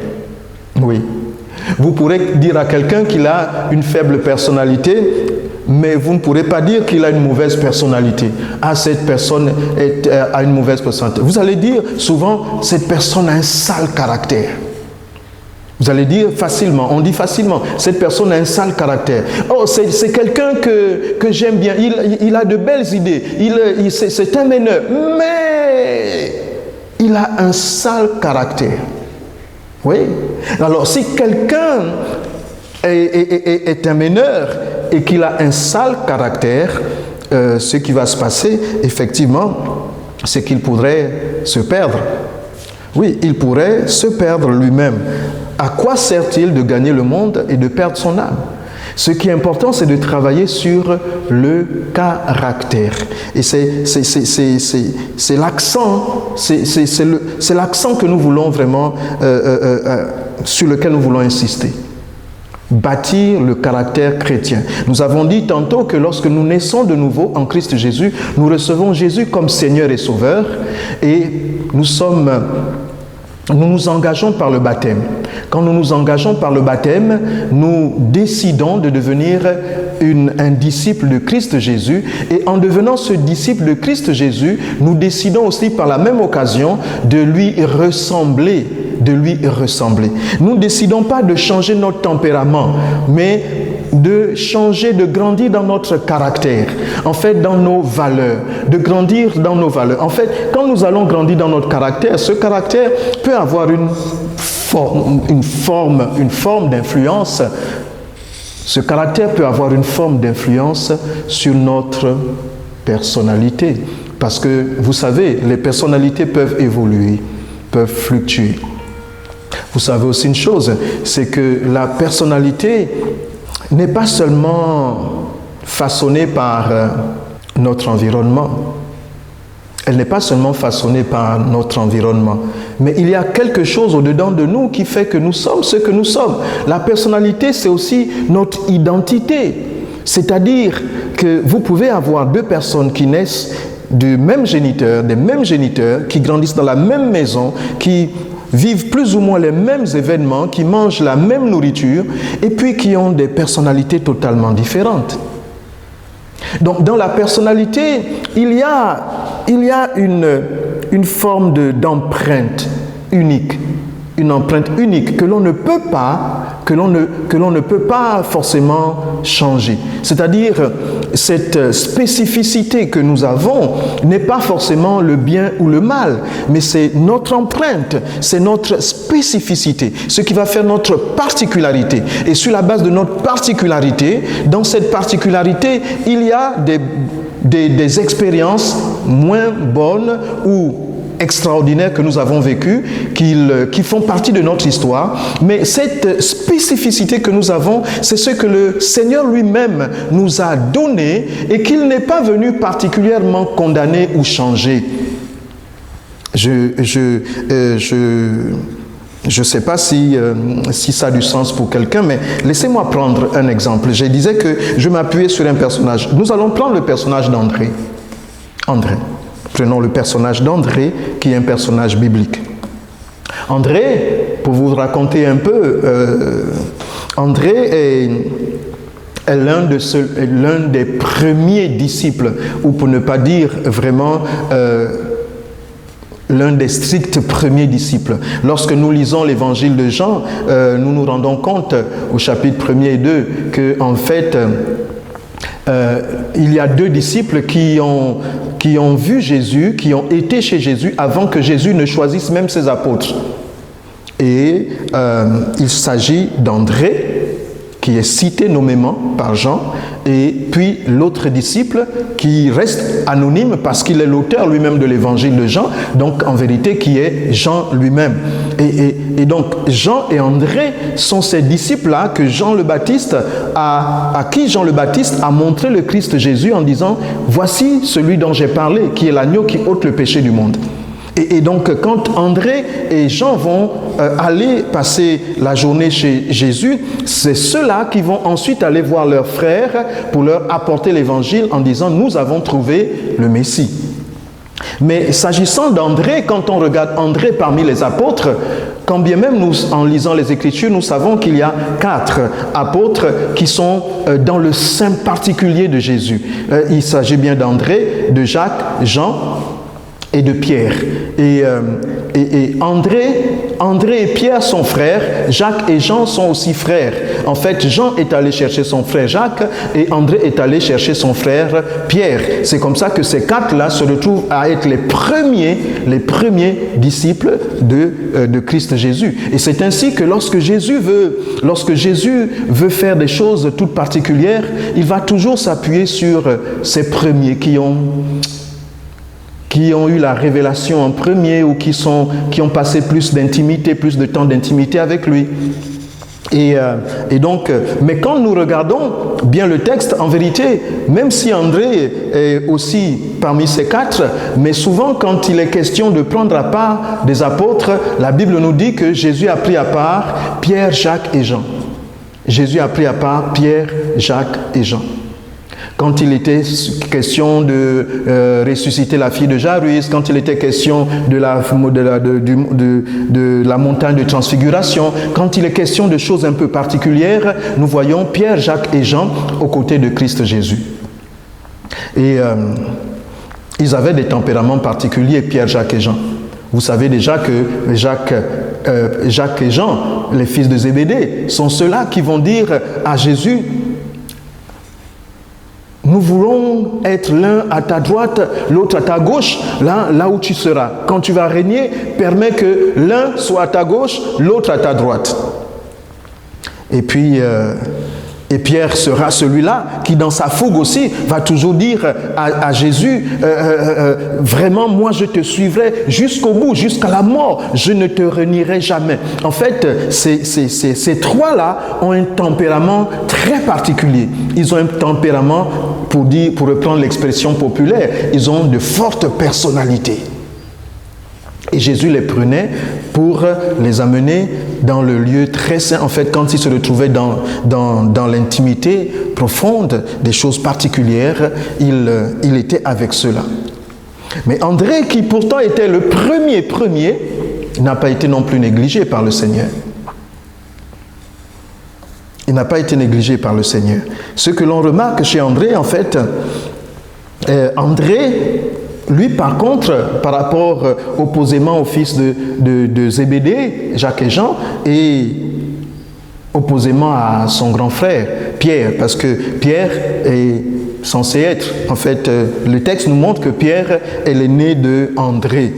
Oui. Vous pourrez dire à quelqu'un qu'il a une faible personnalité, mais vous ne pourrez pas dire qu'il a une mauvaise personnalité. Ah, cette personne a une mauvaise personnalité. Vous allez dire souvent, cette personne a un sale caractère. Vous allez dire facilement, on dit facilement, cette personne a un sale caractère. Oh, c'est quelqu'un que j'aime bien, il a de belles idées, c'est un meneur, mais il a un sale caractère. Oui. Alors, si quelqu'un est un meneur et qu'il a un sale caractère, ce qui va se passer, effectivement, c'est qu'il pourrait se perdre. Oui, il pourrait se perdre lui-même. À quoi sert-il de gagner le monde et de perdre son âme? Ce qui est important, c'est de travailler sur le caractère. Et c'est l'accent, c'est l'accent que nous voulons vraiment, sur lequel nous voulons insister. Bâtir le caractère chrétien. Nous avons dit tantôt que lorsque nous naissons de nouveau en Christ Jésus, nous recevons Jésus comme Seigneur et Sauveur, et nous nous engageons par le baptême. Quand nous nous engageons par le baptême, nous décidons de devenir un disciple de Christ Jésus, et en devenant ce disciple de Christ Jésus, nous décidons aussi par la même occasion de lui ressembler. Nous ne décidons pas de changer notre tempérament, mais de changer, de grandir dans notre caractère, en fait dans nos valeurs, de grandir dans nos valeurs. En fait, quand nous allons grandir dans notre caractère, ce caractère peut avoir une forme d'influence. Ce caractère peut avoir une forme d'influence sur notre personnalité. Parce que, vous savez, les personnalités peuvent évoluer, peuvent fluctuer. Vous savez aussi une chose, c'est que la personnalité n'est pas seulement façonnée par notre environnement. Elle n'est pas seulement façonnée par notre environnement, mais il y a quelque chose au-dedans de nous qui fait que nous sommes ce que nous sommes. La personnalité, c'est aussi notre identité. C'est-à-dire que vous pouvez avoir deux personnes qui naissent du même géniteur, des mêmes géniteurs, qui grandissent dans la même maison, qui vivent plus ou moins les mêmes événements, qui mangent la même nourriture, et puis qui ont des personnalités totalement différentes. Donc, dans la personnalité, il y a une forme d'empreinte unique, une empreinte unique que l'on ne peut pas forcément changer. C'est-à-dire, cette spécificité que nous avons n'est pas forcément le bien ou le mal, mais c'est notre empreinte, c'est notre spécificité, ce qui va faire notre particularité. Et sur la base de notre particularité, dans cette particularité, il y a des expériences moins bonnes ou extraordinaires que nous avons vécues, qui font partie de notre histoire. Mais cette spécificité que nous avons, c'est ce que le Seigneur lui-même nous a donné et qu'il n'est pas venu particulièrement condamner ou changer. Je ne sais pas si ça a du sens pour quelqu'un, mais laissez-moi prendre un exemple. Je disais que je m'appuyais sur un personnage. Nous allons prendre le personnage d'André. Prenons le personnage d'André, qui est un personnage biblique. André pour vous raconter un peu, André est l'un des premiers disciples, ou pour ne pas dire vraiment l'un des stricts premiers disciples. Lorsque nous lisons l'évangile de Jean, nous nous rendons compte au chapitre 1er et 2 que en fait il y a 2 disciples qui ont vu Jésus, qui ont été chez Jésus avant que Jésus ne choisisse même ses apôtres. Et il s'agit d'André, qui est cité nommément par Jean, et puis l'autre disciple qui reste anonyme parce qu'il est l'auteur lui-même de l'évangile de Jean, donc en vérité qui est Jean lui-même. Et donc Jean et André sont ces disciples-là que Jean le Baptiste à qui Jean le Baptiste a montré le Christ Jésus en disant « Voici celui dont j'ai parlé, qui est l'agneau qui ôte le péché du monde ». Et donc, quand André et Jean vont aller passer la journée chez Jésus, c'est ceux-là qui vont ensuite aller voir leurs frères pour leur apporter l'évangile en disant « Nous avons trouvé le Messie ». Mais s'agissant d'André, quand on regarde André parmi les apôtres, quand bien même nous, en lisant les Écritures, nous savons qu'il y a 4 apôtres qui sont dans le sein particulier de Jésus. Il s'agit bien d'André, de Jacques, Jean et de Pierre. Et André et Pierre sont frères, Jacques et Jean sont aussi frères. En fait, Jean est allé chercher son frère Jacques et André est allé chercher son frère Pierre. C'est comme ça que ces 4-là se retrouvent à être les premiers disciples de Christ Jésus. Et c'est ainsi que lorsque Jésus veut faire des choses toutes particulières, il va toujours s'appuyer sur ces premiers qui ont eu la révélation en premier ou qui ont passé plus de temps d'intimité avec lui. Et donc, mais quand nous regardons bien le texte, en vérité, même si André est aussi parmi ces 4, mais souvent quand il est question de prendre à part des apôtres, la Bible nous dit que Jésus a pris à part Pierre, Jacques et Jean. Jésus a pris à part Pierre, Jacques et Jean. Quand il était question de ressusciter la fille de Jairus, quand il était question de la montagne de transfiguration, quand il est question de choses un peu particulières, nous voyons Pierre, Jacques et Jean aux côtés de Christ Jésus. Et ils avaient des tempéraments particuliers, Pierre, Jacques et Jean. Vous savez déjà que Jacques et Jean, les fils de Zébédée, sont ceux-là qui vont dire à Jésus: nous voulons être l'un à ta droite, l'autre à ta gauche, là où tu seras. Quand tu vas régner, permets que l'un soit à ta gauche, l'autre à ta droite. Et puis, Pierre sera celui-là qui, dans sa fougue aussi, va toujours dire à Jésus, vraiment, moi je te suivrai jusqu'au bout, jusqu'à la mort, je ne te renierai jamais. En fait, ces 3-là ont un tempérament très particulier. Ils ont un tempérament, pour reprendre l'expression populaire, ils ont de fortes personnalités. Et Jésus les prenait pour les amener dans le lieu très saint. En fait, quand ils se retrouvaient dans l'intimité profonde, des choses particulières, il était avec ceux-là. Mais André, qui pourtant était le premier, n'a pas été non plus négligé par le Seigneur. Il n'a pas été négligé par le Seigneur. Ce que l'on remarque chez André, en fait, André, lui, par contre, par rapport opposément au fils de Zébédée, Jacques et Jean, et opposément à son grand frère, Pierre, parce que Pierre est censé être, en fait, le texte nous montre que Pierre est l'aîné de André.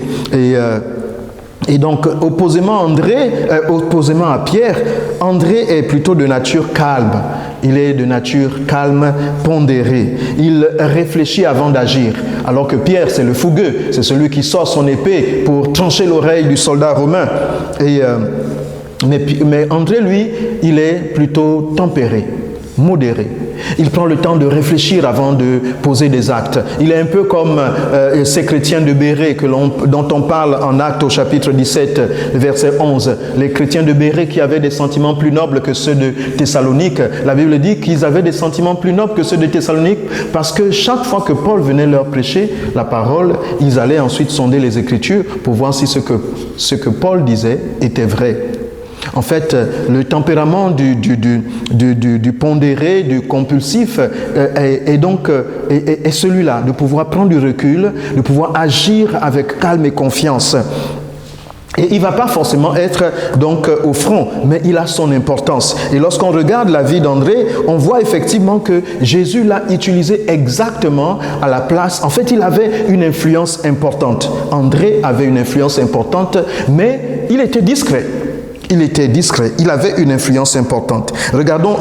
Et donc, opposément à Pierre, André est plutôt de nature calme. Il est de nature calme, pondérée. Il réfléchit avant d'agir. Alors que Pierre, c'est le fougueux. C'est celui qui sort son épée pour trancher l'oreille du soldat romain. Mais André, lui, il est plutôt tempéré, modéré. Il prend le temps de réfléchir avant de poser des actes. Il est un peu comme ces chrétiens de Bérée dont on parle en Actes au chapitre 17, verset 11. Les chrétiens de Bérée qui avaient des sentiments plus nobles que ceux de Thessalonique. La Bible dit qu'ils avaient des sentiments plus nobles que ceux de Thessalonique parce que chaque fois que Paul venait leur prêcher la parole, ils allaient ensuite sonder les Écritures pour voir si ce que Paul disait était vrai. En fait, le tempérament du pondéré, du compulsif est celui-là, de pouvoir prendre du recul, de pouvoir agir avec calme et confiance. Et il ne va pas forcément être donc au front, mais il a son importance. Et lorsqu'on regarde la vie d'André, on voit effectivement que Jésus l'a utilisé exactement à la place. En fait, il avait une influence importante. André avait une influence importante, mais il était discret. Il avait une influence importante. Regardons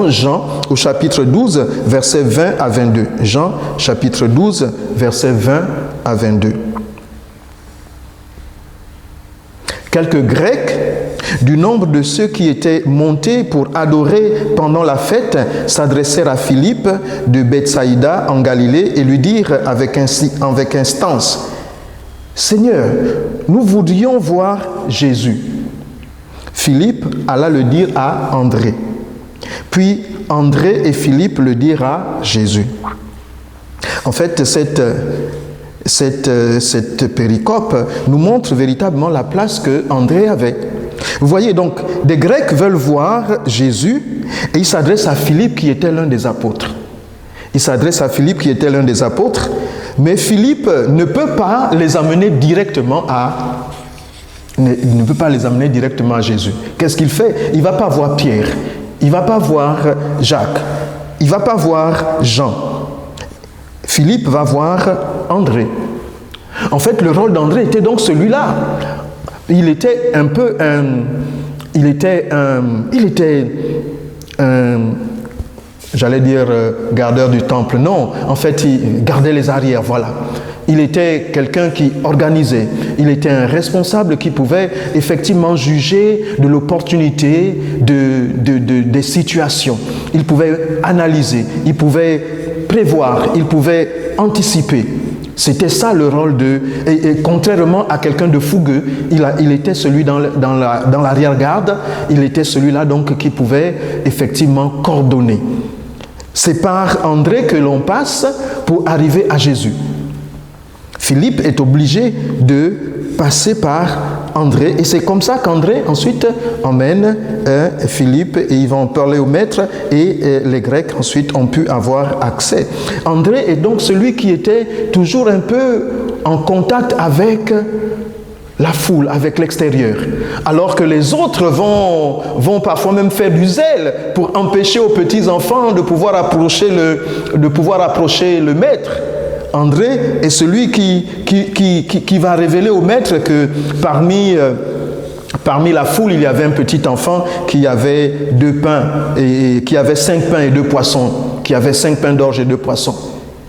Jean au chapitre 12, versets 20 à 22. Jean, chapitre 12, versets 20 à 22. Quelques Grecs, du nombre de ceux qui étaient montés pour adorer pendant la fête, s'adressèrent à Philippe de Bethsaïda en Galilée et lui dirent avec instance: « Seigneur, nous voudrions voir Jésus. » Philippe alla le dire à André. Puis André et Philippe le dirent à Jésus. En fait, cette péricope nous montre véritablement la place que André avait. Vous voyez donc, des Grecs veulent voir Jésus et ils s'adressent à Philippe qui était l'un des apôtres. Mais Philippe ne peut pas les amener directement à Jésus. Qu'est-ce qu'il fait? Il ne va pas voir Pierre, il ne va pas voir Jacques, il ne va pas voir Jean. Philippe va voir André. En fait, le rôle d'André était donc celui-là. Il était j'allais dire gardeur du temple. Non, en fait, il gardait les arrières, voilà. Il était quelqu'un qui organisait. Il était un responsable qui pouvait effectivement juger de l'opportunité des situations. Il pouvait analyser, il pouvait prévoir, il pouvait anticiper. C'était ça le rôle et contrairement à quelqu'un de fougueux, il était celui dans l'arrière-garde, il était celui-là donc qui pouvait effectivement coordonner. C'est par André que l'on passe pour arriver à Jésus. Philippe est obligé de passer par André et c'est comme ça qu'André ensuite emmène Philippe et ils vont parler au maître et les Grecs ensuite ont pu avoir accès. André est donc celui qui était toujours un peu en contact avec la foule, avec l'extérieur. Alors que les autres vont parfois même faire du zèle pour empêcher aux petits-enfants de pouvoir approcher le maître. André est celui qui va révéler au maître que parmi la foule, il y avait un petit enfant qui avait 2 pains et qui avait 5 pains et 2 poissons, qui avait 5 pains d'orge et 2 poissons.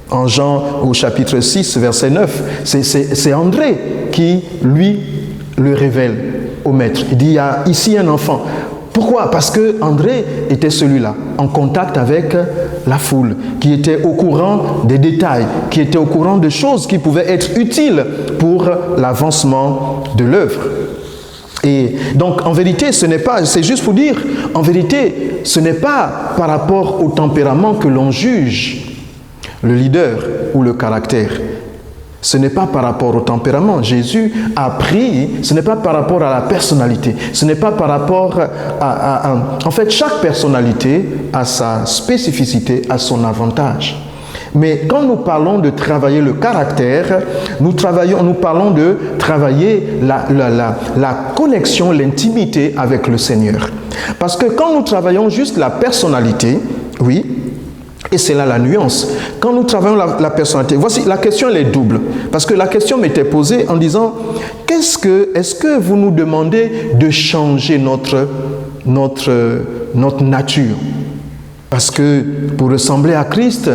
En Jean au chapitre 6, verset 9, c'est André qui, lui, le révèle au maître. Il dit, il y a ici un enfant. Pourquoi? Parce que André était celui-là, en contact avec la foule, qui était au courant des détails, qui était au courant de choses qui pouvaient être utiles pour l'avancement de l'œuvre. Et donc, en vérité, c'est juste pour dire, en vérité, ce n'est pas par rapport au tempérament que l'on juge le leader ou le caractère. Ce n'est pas par rapport au tempérament. Jésus a pris, ce n'est pas par rapport à la personnalité, ce n'est pas par rapport en fait, chaque personnalité a sa spécificité, a son avantage. Mais quand nous parlons de travailler le caractère, nous parlons de travailler la connexion, l'intimité avec le Seigneur. Parce que quand nous travaillons juste la personnalité, oui, et c'est là la nuance. Quand nous travaillons la personnalité, voici, la question elle est double. Parce que la question m'était posée en disant, est-ce que vous nous demandez de changer notre nature? Parce que pour ressembler à Christ,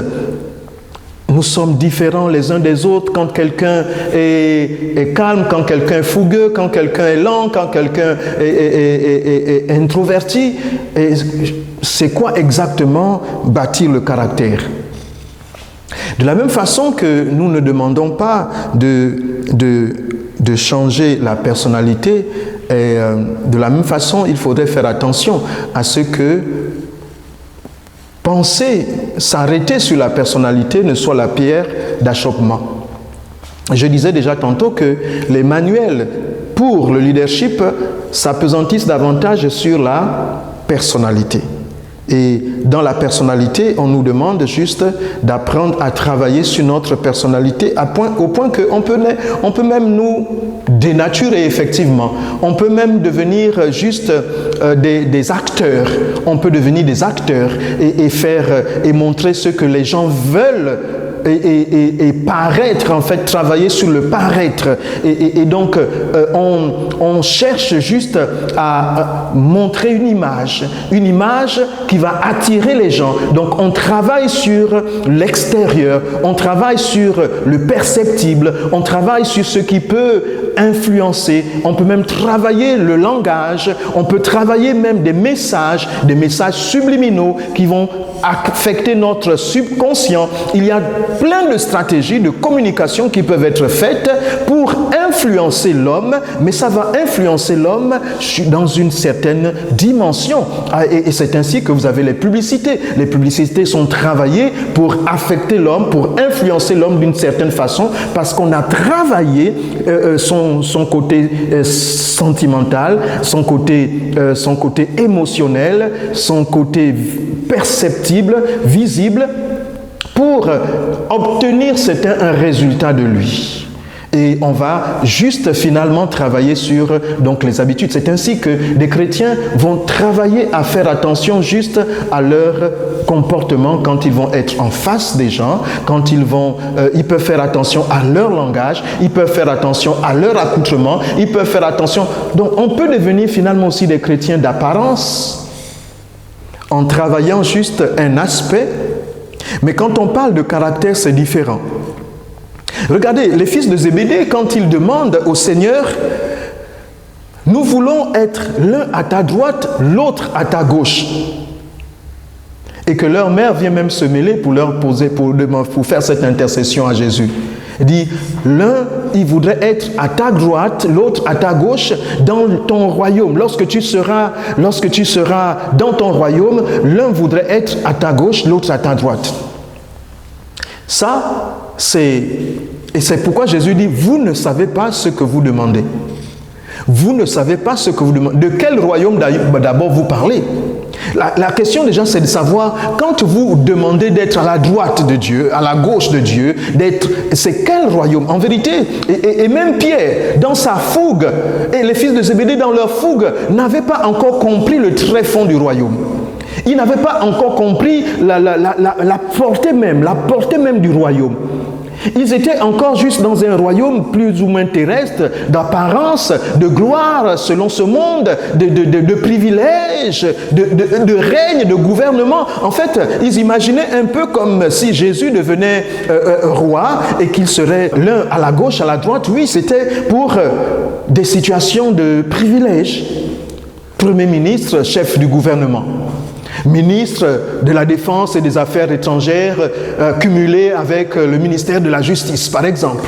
nous sommes différents les uns des autres quand quelqu'un est calme, quand quelqu'un est fougueux, quand quelqu'un est lent, quand quelqu'un est introverti. Et c'est quoi exactement bâtir le caractère? De la même façon que nous ne demandons pas de changer la personnalité, et de la même façon, il faudrait faire attention à ce que penser, s'arrêter sur la personnalité ne soit la pierre d'achoppement. Je disais déjà tantôt que les manuels pour le leadership s'apesantisse davantage sur la personnalité. Et dans la personnalité, on nous demande juste d'apprendre à travailler sur notre personnalité au point qu'on peut même nous dénaturer effectivement. On peut même devenir juste des acteurs. On peut devenir des acteurs et faire et montrer ce que les gens veulent et paraître, en fait, travailler sur le paraître. Et donc, on cherche juste à montrer une image qui va attirer les gens. Donc, on travaille sur l'extérieur, on travaille sur le perceptible, on travaille sur ce qui peut influencer, on peut même travailler le langage, on peut travailler même des messages subliminaux qui vont affecter notre subconscient. Il y a plein de stratégies de communication qui peuvent être faites pour influencer l'homme, mais ça va influencer l'homme dans une certaine dimension. Et c'est ainsi que vous avez les publicités. Les publicités sont travaillées pour affecter l'homme, pour influencer l'homme d'une certaine façon, parce qu'on a travaillé son côté sentimental, son côté émotionnel, son côté perceptible, visible, pour obtenir un résultat de lui. Et on va juste finalement travailler sur donc les habitudes. C'est ainsi que des chrétiens vont travailler à faire attention juste à leur comportement quand ils vont être en face des gens, quand ils peuvent faire attention à leur langage, ils peuvent faire attention à leur accoutrement, ils peuvent faire attention. Donc on peut devenir finalement aussi des chrétiens d'apparence en travaillant juste un aspect. Mais quand on parle de caractère, c'est différent. Regardez, les fils de Zébédée, quand ils demandent au Seigneur, nous voulons être l'un à ta droite, l'autre à ta gauche. Et que leur mère vient même se mêler pour faire cette intercession à Jésus. Il dit, l'un, il voudrait être à ta droite, l'autre à ta gauche dans ton royaume. Lorsque tu seras dans ton royaume, l'un voudrait être à ta gauche, l'autre à ta droite. Ça, et c'est pourquoi Jésus dit, vous ne savez pas ce que vous demandez. Vous ne savez pas ce que vous demandez. De quel royaume d'abord vous parlez? La question déjà, c'est de savoir, quand vous demandez d'être à la droite de Dieu, à la gauche de Dieu, c'est quel royaume? En vérité, et même Pierre, dans sa fougue, et les fils de Zébédée dans leur fougue, n'avaient pas encore compris le tréfonds du royaume. Ils n'avaient pas encore compris la portée même du royaume. Ils étaient encore juste dans un royaume plus ou moins terrestre, d'apparence, de gloire selon ce monde, de privilèges, de règne, de gouvernement. En fait, ils imaginaient un peu comme si Jésus devenait roi et qu'il serait l'un à la gauche, à la droite. Oui, c'était pour des situations de privilèges. Premier ministre, chef du gouvernement. Ministre de la Défense et des Affaires étrangères cumulé avec le ministère de la Justice, par exemple.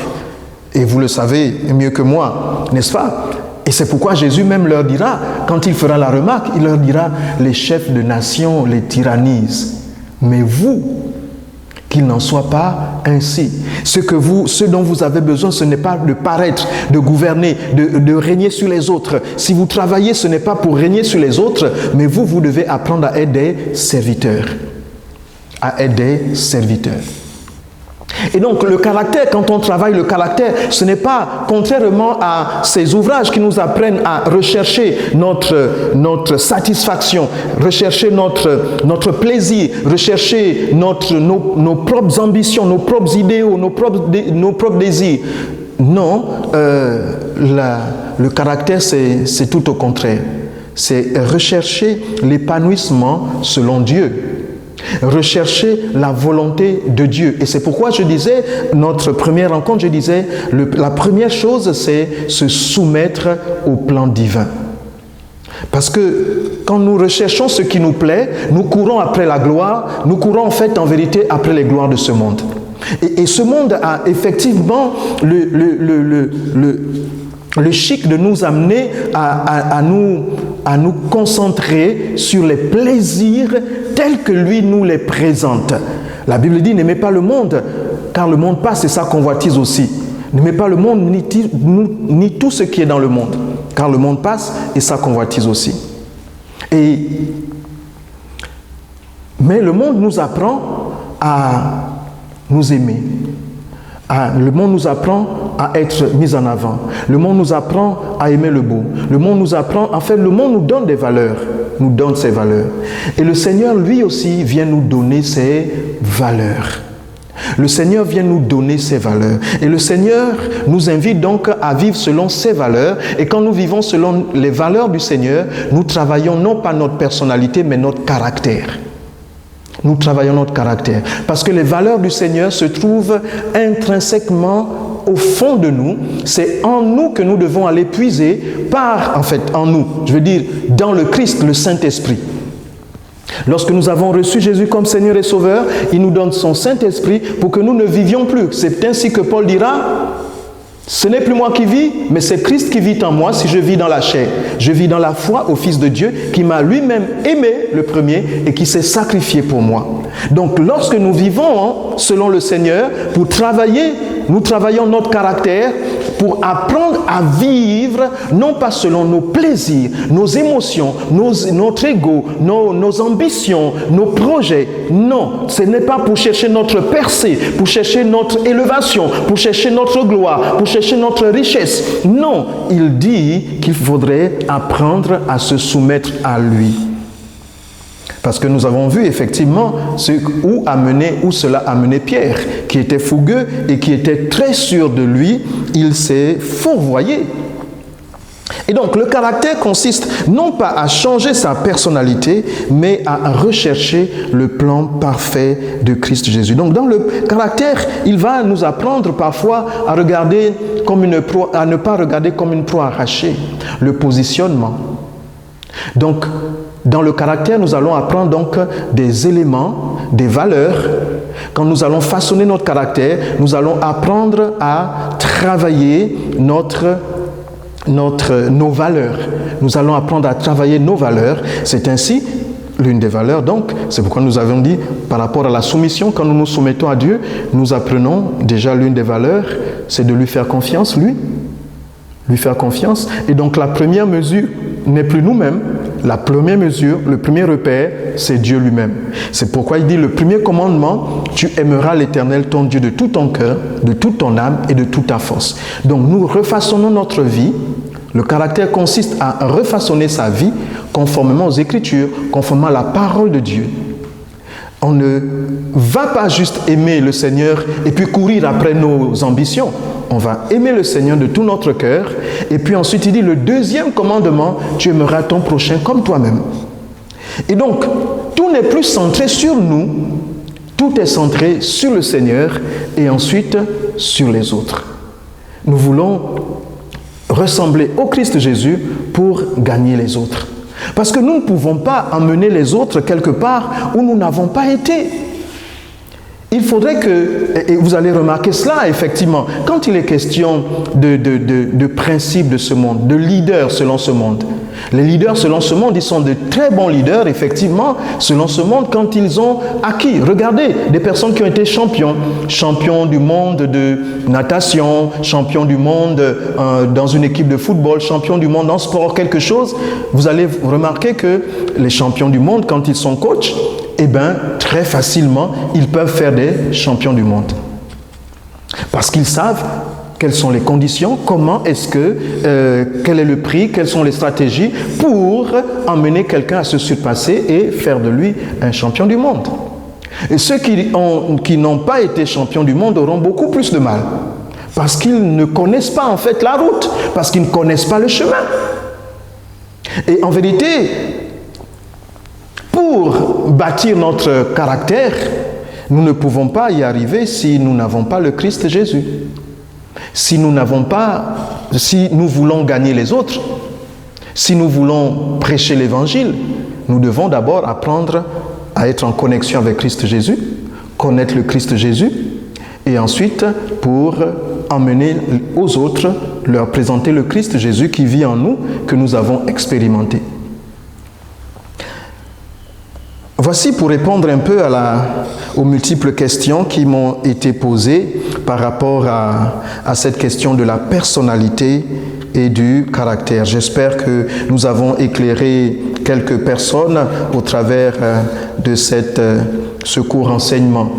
Et vous le savez mieux que moi, n'est-ce pas? Et c'est pourquoi Jésus même leur dira, quand il fera la remarque, il leur dira, les chefs de nation les tyrannisent. Mais vous, qu'il n'en soit pas ainsi. Ce dont vous avez besoin, ce n'est pas de paraître, de gouverner, de régner sur les autres. Si vous travaillez, ce n'est pas pour régner sur les autres, mais vous devez apprendre à être des serviteurs. À être des serviteurs. Et donc le caractère, quand on travaille le caractère, ce n'est pas, contrairement à ces ouvrages qui nous apprennent à rechercher notre satisfaction, rechercher notre plaisir, rechercher nos propres ambitions, nos propres idéaux, nos propres désirs. Non, le caractère, c'est tout au contraire. C'est rechercher l'épanouissement selon Dieu. Rechercher la volonté de Dieu. Et c'est pourquoi je disais, notre première rencontre, je disais, la première chose, c'est se soumettre au plan divin. Parce que quand nous recherchons ce qui nous plaît, nous courons après la gloire, nous courons en fait, en vérité, après les gloires de ce monde. Et ce monde a effectivement le chic de nous amener à nous concentrer sur les plaisirs tels que lui nous les présente. La Bible dit, n'aimez pas le monde, car le monde passe et sa convoitise aussi. N'aimez pas le monde, ni tout ce qui est dans le monde. Car le monde passe et sa convoitise aussi. Mais le monde nous apprend à nous aimer. Le monde nous apprend à être mis en avant. Le monde nous apprend à aimer le beau. Le monde nous apprend, en fait, le monde nous donne des valeurs, nous donne ses valeurs. Et le Seigneur, lui aussi, vient nous donner ses valeurs. Le Seigneur vient nous donner ses valeurs. Et le Seigneur nous invite donc à vivre selon ses valeurs. Et quand nous vivons selon les valeurs du Seigneur, nous travaillons non pas notre personnalité, mais notre caractère. Nous travaillons notre caractère. Parce que les valeurs du Seigneur se trouvent intrinsèquement au fond de nous. C'est en nous que nous devons aller puiser en nous, je veux dire, dans le Christ, le Saint-Esprit. Lorsque nous avons reçu Jésus comme Seigneur et Sauveur, il nous donne son Saint-Esprit pour que nous ne vivions plus. C'est ainsi que Paul dira, ce n'est plus moi qui vis, mais c'est Christ qui vit en moi si je vis dans la chair. Je vis dans la foi au Fils de Dieu qui m'a lui-même aimé le premier et qui s'est sacrifié pour moi. Donc lorsque nous vivons selon le Seigneur, pour travailler, nous travaillons notre caractère pour apprendre à vivre, non pas selon nos plaisirs, nos émotions, notre ego, nos ambitions, nos projets. Non, ce n'est pas pour chercher notre percée, pour chercher notre élévation, pour chercher notre gloire, pour chercher notre richesse. Non, il dit qu'il faudrait apprendre à se soumettre à lui. Parce que nous avons vu effectivement où cela a mené Pierre, qui était fougueux et qui était très sûr de lui, il s'est fourvoyé. Et donc le caractère consiste non pas à changer sa personnalité, mais à rechercher le plan parfait de Christ Jésus. Donc dans le caractère, il va nous apprendre parfois à regarder comme une proie, à ne pas regarder comme une proie arrachée, le positionnement. Donc dans le caractère, nous allons apprendre donc des éléments, des valeurs. Quand nous allons façonner notre caractère, nous allons apprendre à travailler nos valeurs. Nous allons apprendre à travailler nos valeurs. C'est ainsi l'une des valeurs. Donc, c'est pourquoi nous avons dit, par rapport à la soumission, quand nous nous soumettons à Dieu, nous apprenons déjà l'une des valeurs, c'est de lui faire confiance, lui faire confiance. Et donc, la première mesure n'est plus nous-mêmes. La première mesure, le premier repère, c'est Dieu lui-même. C'est pourquoi il dit le premier commandement, tu aimeras l'Éternel ton Dieu de tout ton cœur, de toute ton âme et de toute ta force. Donc nous refaçonnons notre vie. Le caractère consiste à refaçonner sa vie conformément aux Écritures, conformément à la parole de Dieu. On ne va pas juste aimer le Seigneur et puis courir après nos ambitions. On va aimer le Seigneur de tout notre cœur. Et puis ensuite, il dit, le deuxième commandement, tu aimeras ton prochain comme toi-même. Et donc, tout n'est plus centré sur nous, tout est centré sur le Seigneur et ensuite sur les autres. Nous voulons ressembler au Christ Jésus pour gagner les autres. Parce que nous ne pouvons pas emmener les autres quelque part où nous n'avons pas été. Il faudrait que, et vous allez remarquer cela effectivement, quand il est question de principes de ce monde, de leaders selon ce monde. Les leaders selon ce monde, ils sont de très bons leaders, effectivement, selon ce monde, quand ils ont acquis. Regardez, des personnes qui ont été champions du monde de natation, champions du monde dans une équipe de football, champions du monde en sport, quelque chose. Vous allez remarquer que les champions du monde, quand ils sont coachs, eh bien, très facilement, ils peuvent faire des champions du monde. Parce qu'ils savent quelles sont les conditions, quel est le prix, quelles sont les stratégies pour emmener quelqu'un à se surpasser et faire de lui un champion du monde. Et ceux qui n'ont pas été champions du monde auront beaucoup plus de mal. Parce qu'ils ne connaissent pas en fait la route, parce qu'ils ne connaissent pas le chemin. Et en vérité, pour bâtir notre caractère, nous ne pouvons pas y arriver si nous n'avons pas le Christ Jésus. Si nous voulons gagner les autres, si nous voulons prêcher l'évangile, nous devons d'abord apprendre à être en connexion avec Christ Jésus, connaître le Christ Jésus, et ensuite, pour emmener aux autres, leur présenter le Christ Jésus qui vit en nous, que nous avons expérimenté. Voici pour répondre un peu aux multiples questions qui m'ont été posées par rapport à cette question de la personnalité et du caractère. J'espère que nous avons éclairé quelques personnes au travers de ce court enseignement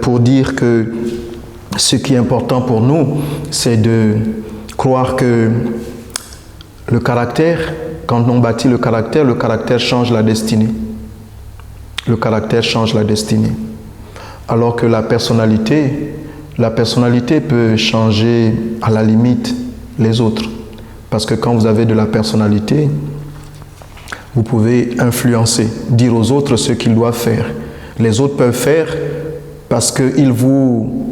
pour dire que ce qui est important pour nous, c'est de croire que le caractère, quand on bâtit le caractère change la destinée. Le caractère change la destinée. Alors que la personnalité peut changer à la limite les autres. Parce que quand vous avez de la personnalité, vous pouvez influencer, dire aux autres ce qu'ils doivent faire. Les autres peuvent faire parce qu'ils vous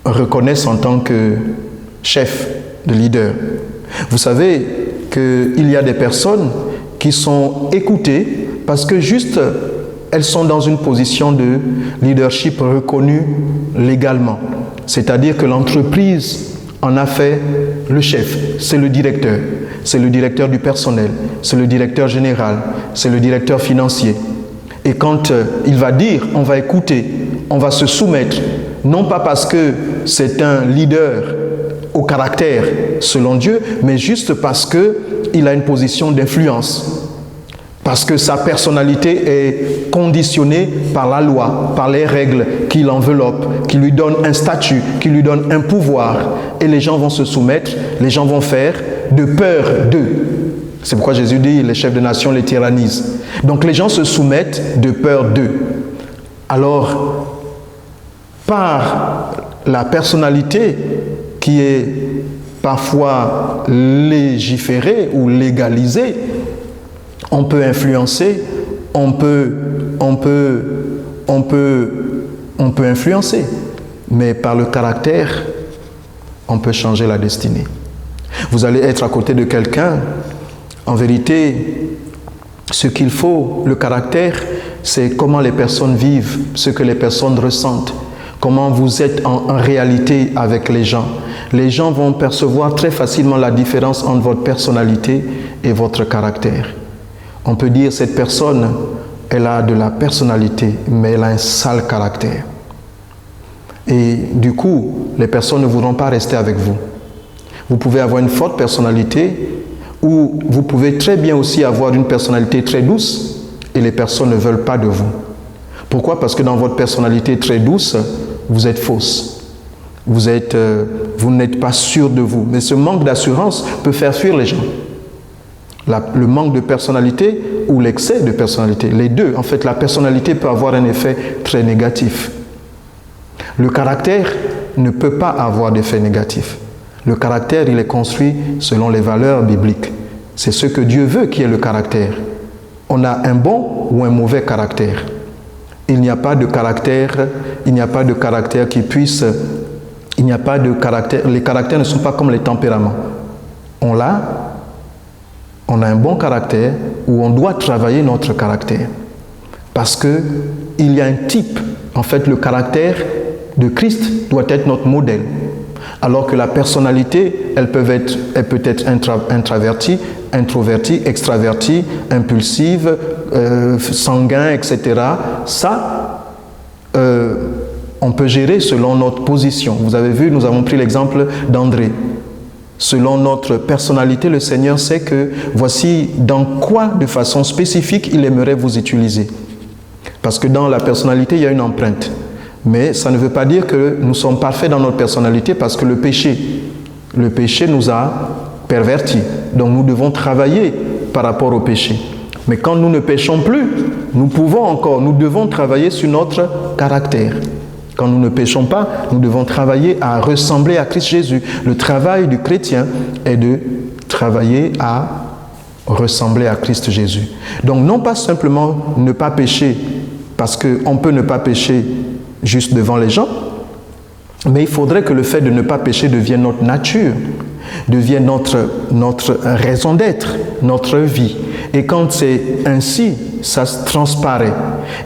reconnaissent en tant que chef, de leader. Vous savez qu'il y a des personnes qui sont écoutées parce que juste elles sont dans une position de leadership reconnue légalement. C'est-à-dire que l'entreprise en a fait le chef, c'est le directeur du personnel, c'est le directeur général, c'est le directeur financier. Et quand il va dire, on va écouter, on va se soumettre, non pas parce que c'est un leader au caractère selon Dieu, mais juste parce qu'il a une position d'influence. Parce que sa personnalité est conditionnée par la loi, par les règles qui l'enveloppent, qui lui donnent un statut, qui lui donnent un pouvoir. Et les gens vont se soumettre, les gens vont faire de peur d'eux. C'est pourquoi Jésus dit, les chefs de nation les tyrannisent. Donc les gens se soumettent de peur d'eux. Alors, par la personnalité qui est parfois légiférée ou légalisée, on peut influencer, on peut influencer, mais par le caractère, on peut changer la destinée. Vous allez être à côté de quelqu'un, en vérité, ce qu'il faut, le caractère, c'est comment les personnes vivent, ce que les personnes ressentent, comment vous êtes en réalité avec les gens. Les gens vont percevoir très facilement la différence entre votre personnalité et votre caractère. On peut dire cette personne, elle a de la personnalité, mais elle a un sale caractère. Et du coup, les personnes ne voudront pas rester avec vous. Vous pouvez avoir une forte personnalité ou vous pouvez très bien aussi avoir une personnalité très douce et les personnes ne veulent pas de vous. Pourquoi? Parce que dans votre personnalité très douce, vous êtes fausse. Vous n'êtes pas sûr de vous. Mais ce manque d'assurance peut faire fuir les gens. Le manque de personnalité ou l'excès de personnalité, les deux. En fait, la personnalité peut avoir un effet très négatif. Le caractère ne peut pas avoir d'effet négatif. Le caractère, il est construit selon les valeurs bibliques. C'est ce que Dieu veut qui est le caractère. On a un bon ou un mauvais caractère. Il n'y a pas de caractère, qui puisse... les caractères ne sont pas comme les tempéraments. On a un bon caractère où on doit travailler notre caractère. Parce qu'il y a un type. En fait, le caractère de Christ doit être notre modèle. Alors que la personnalité, elle peut être introvertie, extravertie, impulsive, sanguin, etc. Ça, on peut gérer selon notre position. Vous avez vu, nous avons pris l'exemple d'André. Selon notre personnalité, le Seigneur sait que voici dans quoi de façon spécifique il aimerait vous utiliser. Parce que dans la personnalité, il y a une empreinte. Mais ça ne veut pas dire que nous sommes parfaits dans notre personnalité parce que le péché nous a pervertis. Donc nous devons travailler par rapport au péché. Mais quand nous ne péchons plus, nous devons travailler sur notre caractère. Quand nous ne péchons pas, nous devons travailler à ressembler à Christ Jésus. Le travail du chrétien est de travailler à ressembler à Christ Jésus. Donc non pas simplement ne pas pécher, parce qu'on peut ne pas pécher juste devant les gens, mais il faudrait que le fait de ne pas pécher devienne notre nature, devienne notre raison d'être, notre vie. Et quand c'est ainsi, ça se transparaît.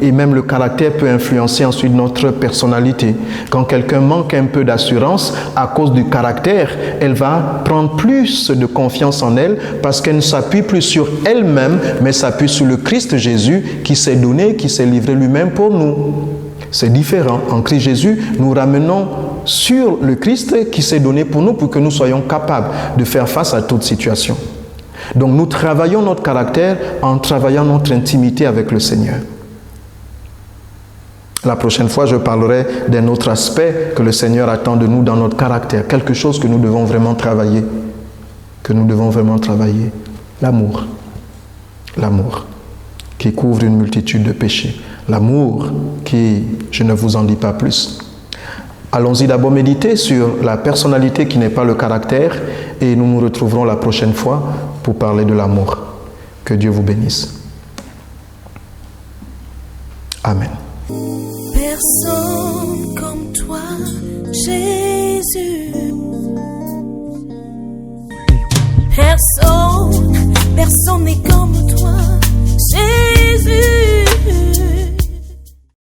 Et même le caractère peut influencer ensuite notre personnalité. Quand quelqu'un manque un peu d'assurance à cause du caractère, elle va prendre plus de confiance en elle parce qu'elle ne s'appuie plus sur elle-même, mais s'appuie sur le Christ Jésus qui s'est donné, qui s'est livré lui-même pour nous. C'est différent. En Christ Jésus, nous ramenons sur le Christ qui s'est donné pour nous pour que nous soyons capables de faire face à toute situation. Donc nous travaillons notre caractère en travaillant notre intimité avec le Seigneur. La prochaine fois, je parlerai d'un autre aspect que le Seigneur attend de nous dans notre caractère. Quelque chose que nous devons vraiment travailler. L'amour. L'amour qui couvre une multitude de péchés. L'amour qui, je ne vous en dis pas plus. Allons-y d'abord méditer sur la personnalité qui n'est pas le caractère et nous nous retrouverons la prochaine fois pour parler de l'amour. Que Dieu vous bénisse. Amen. Personne comme toi, Jésus. Personne n'est comme toi, Jésus.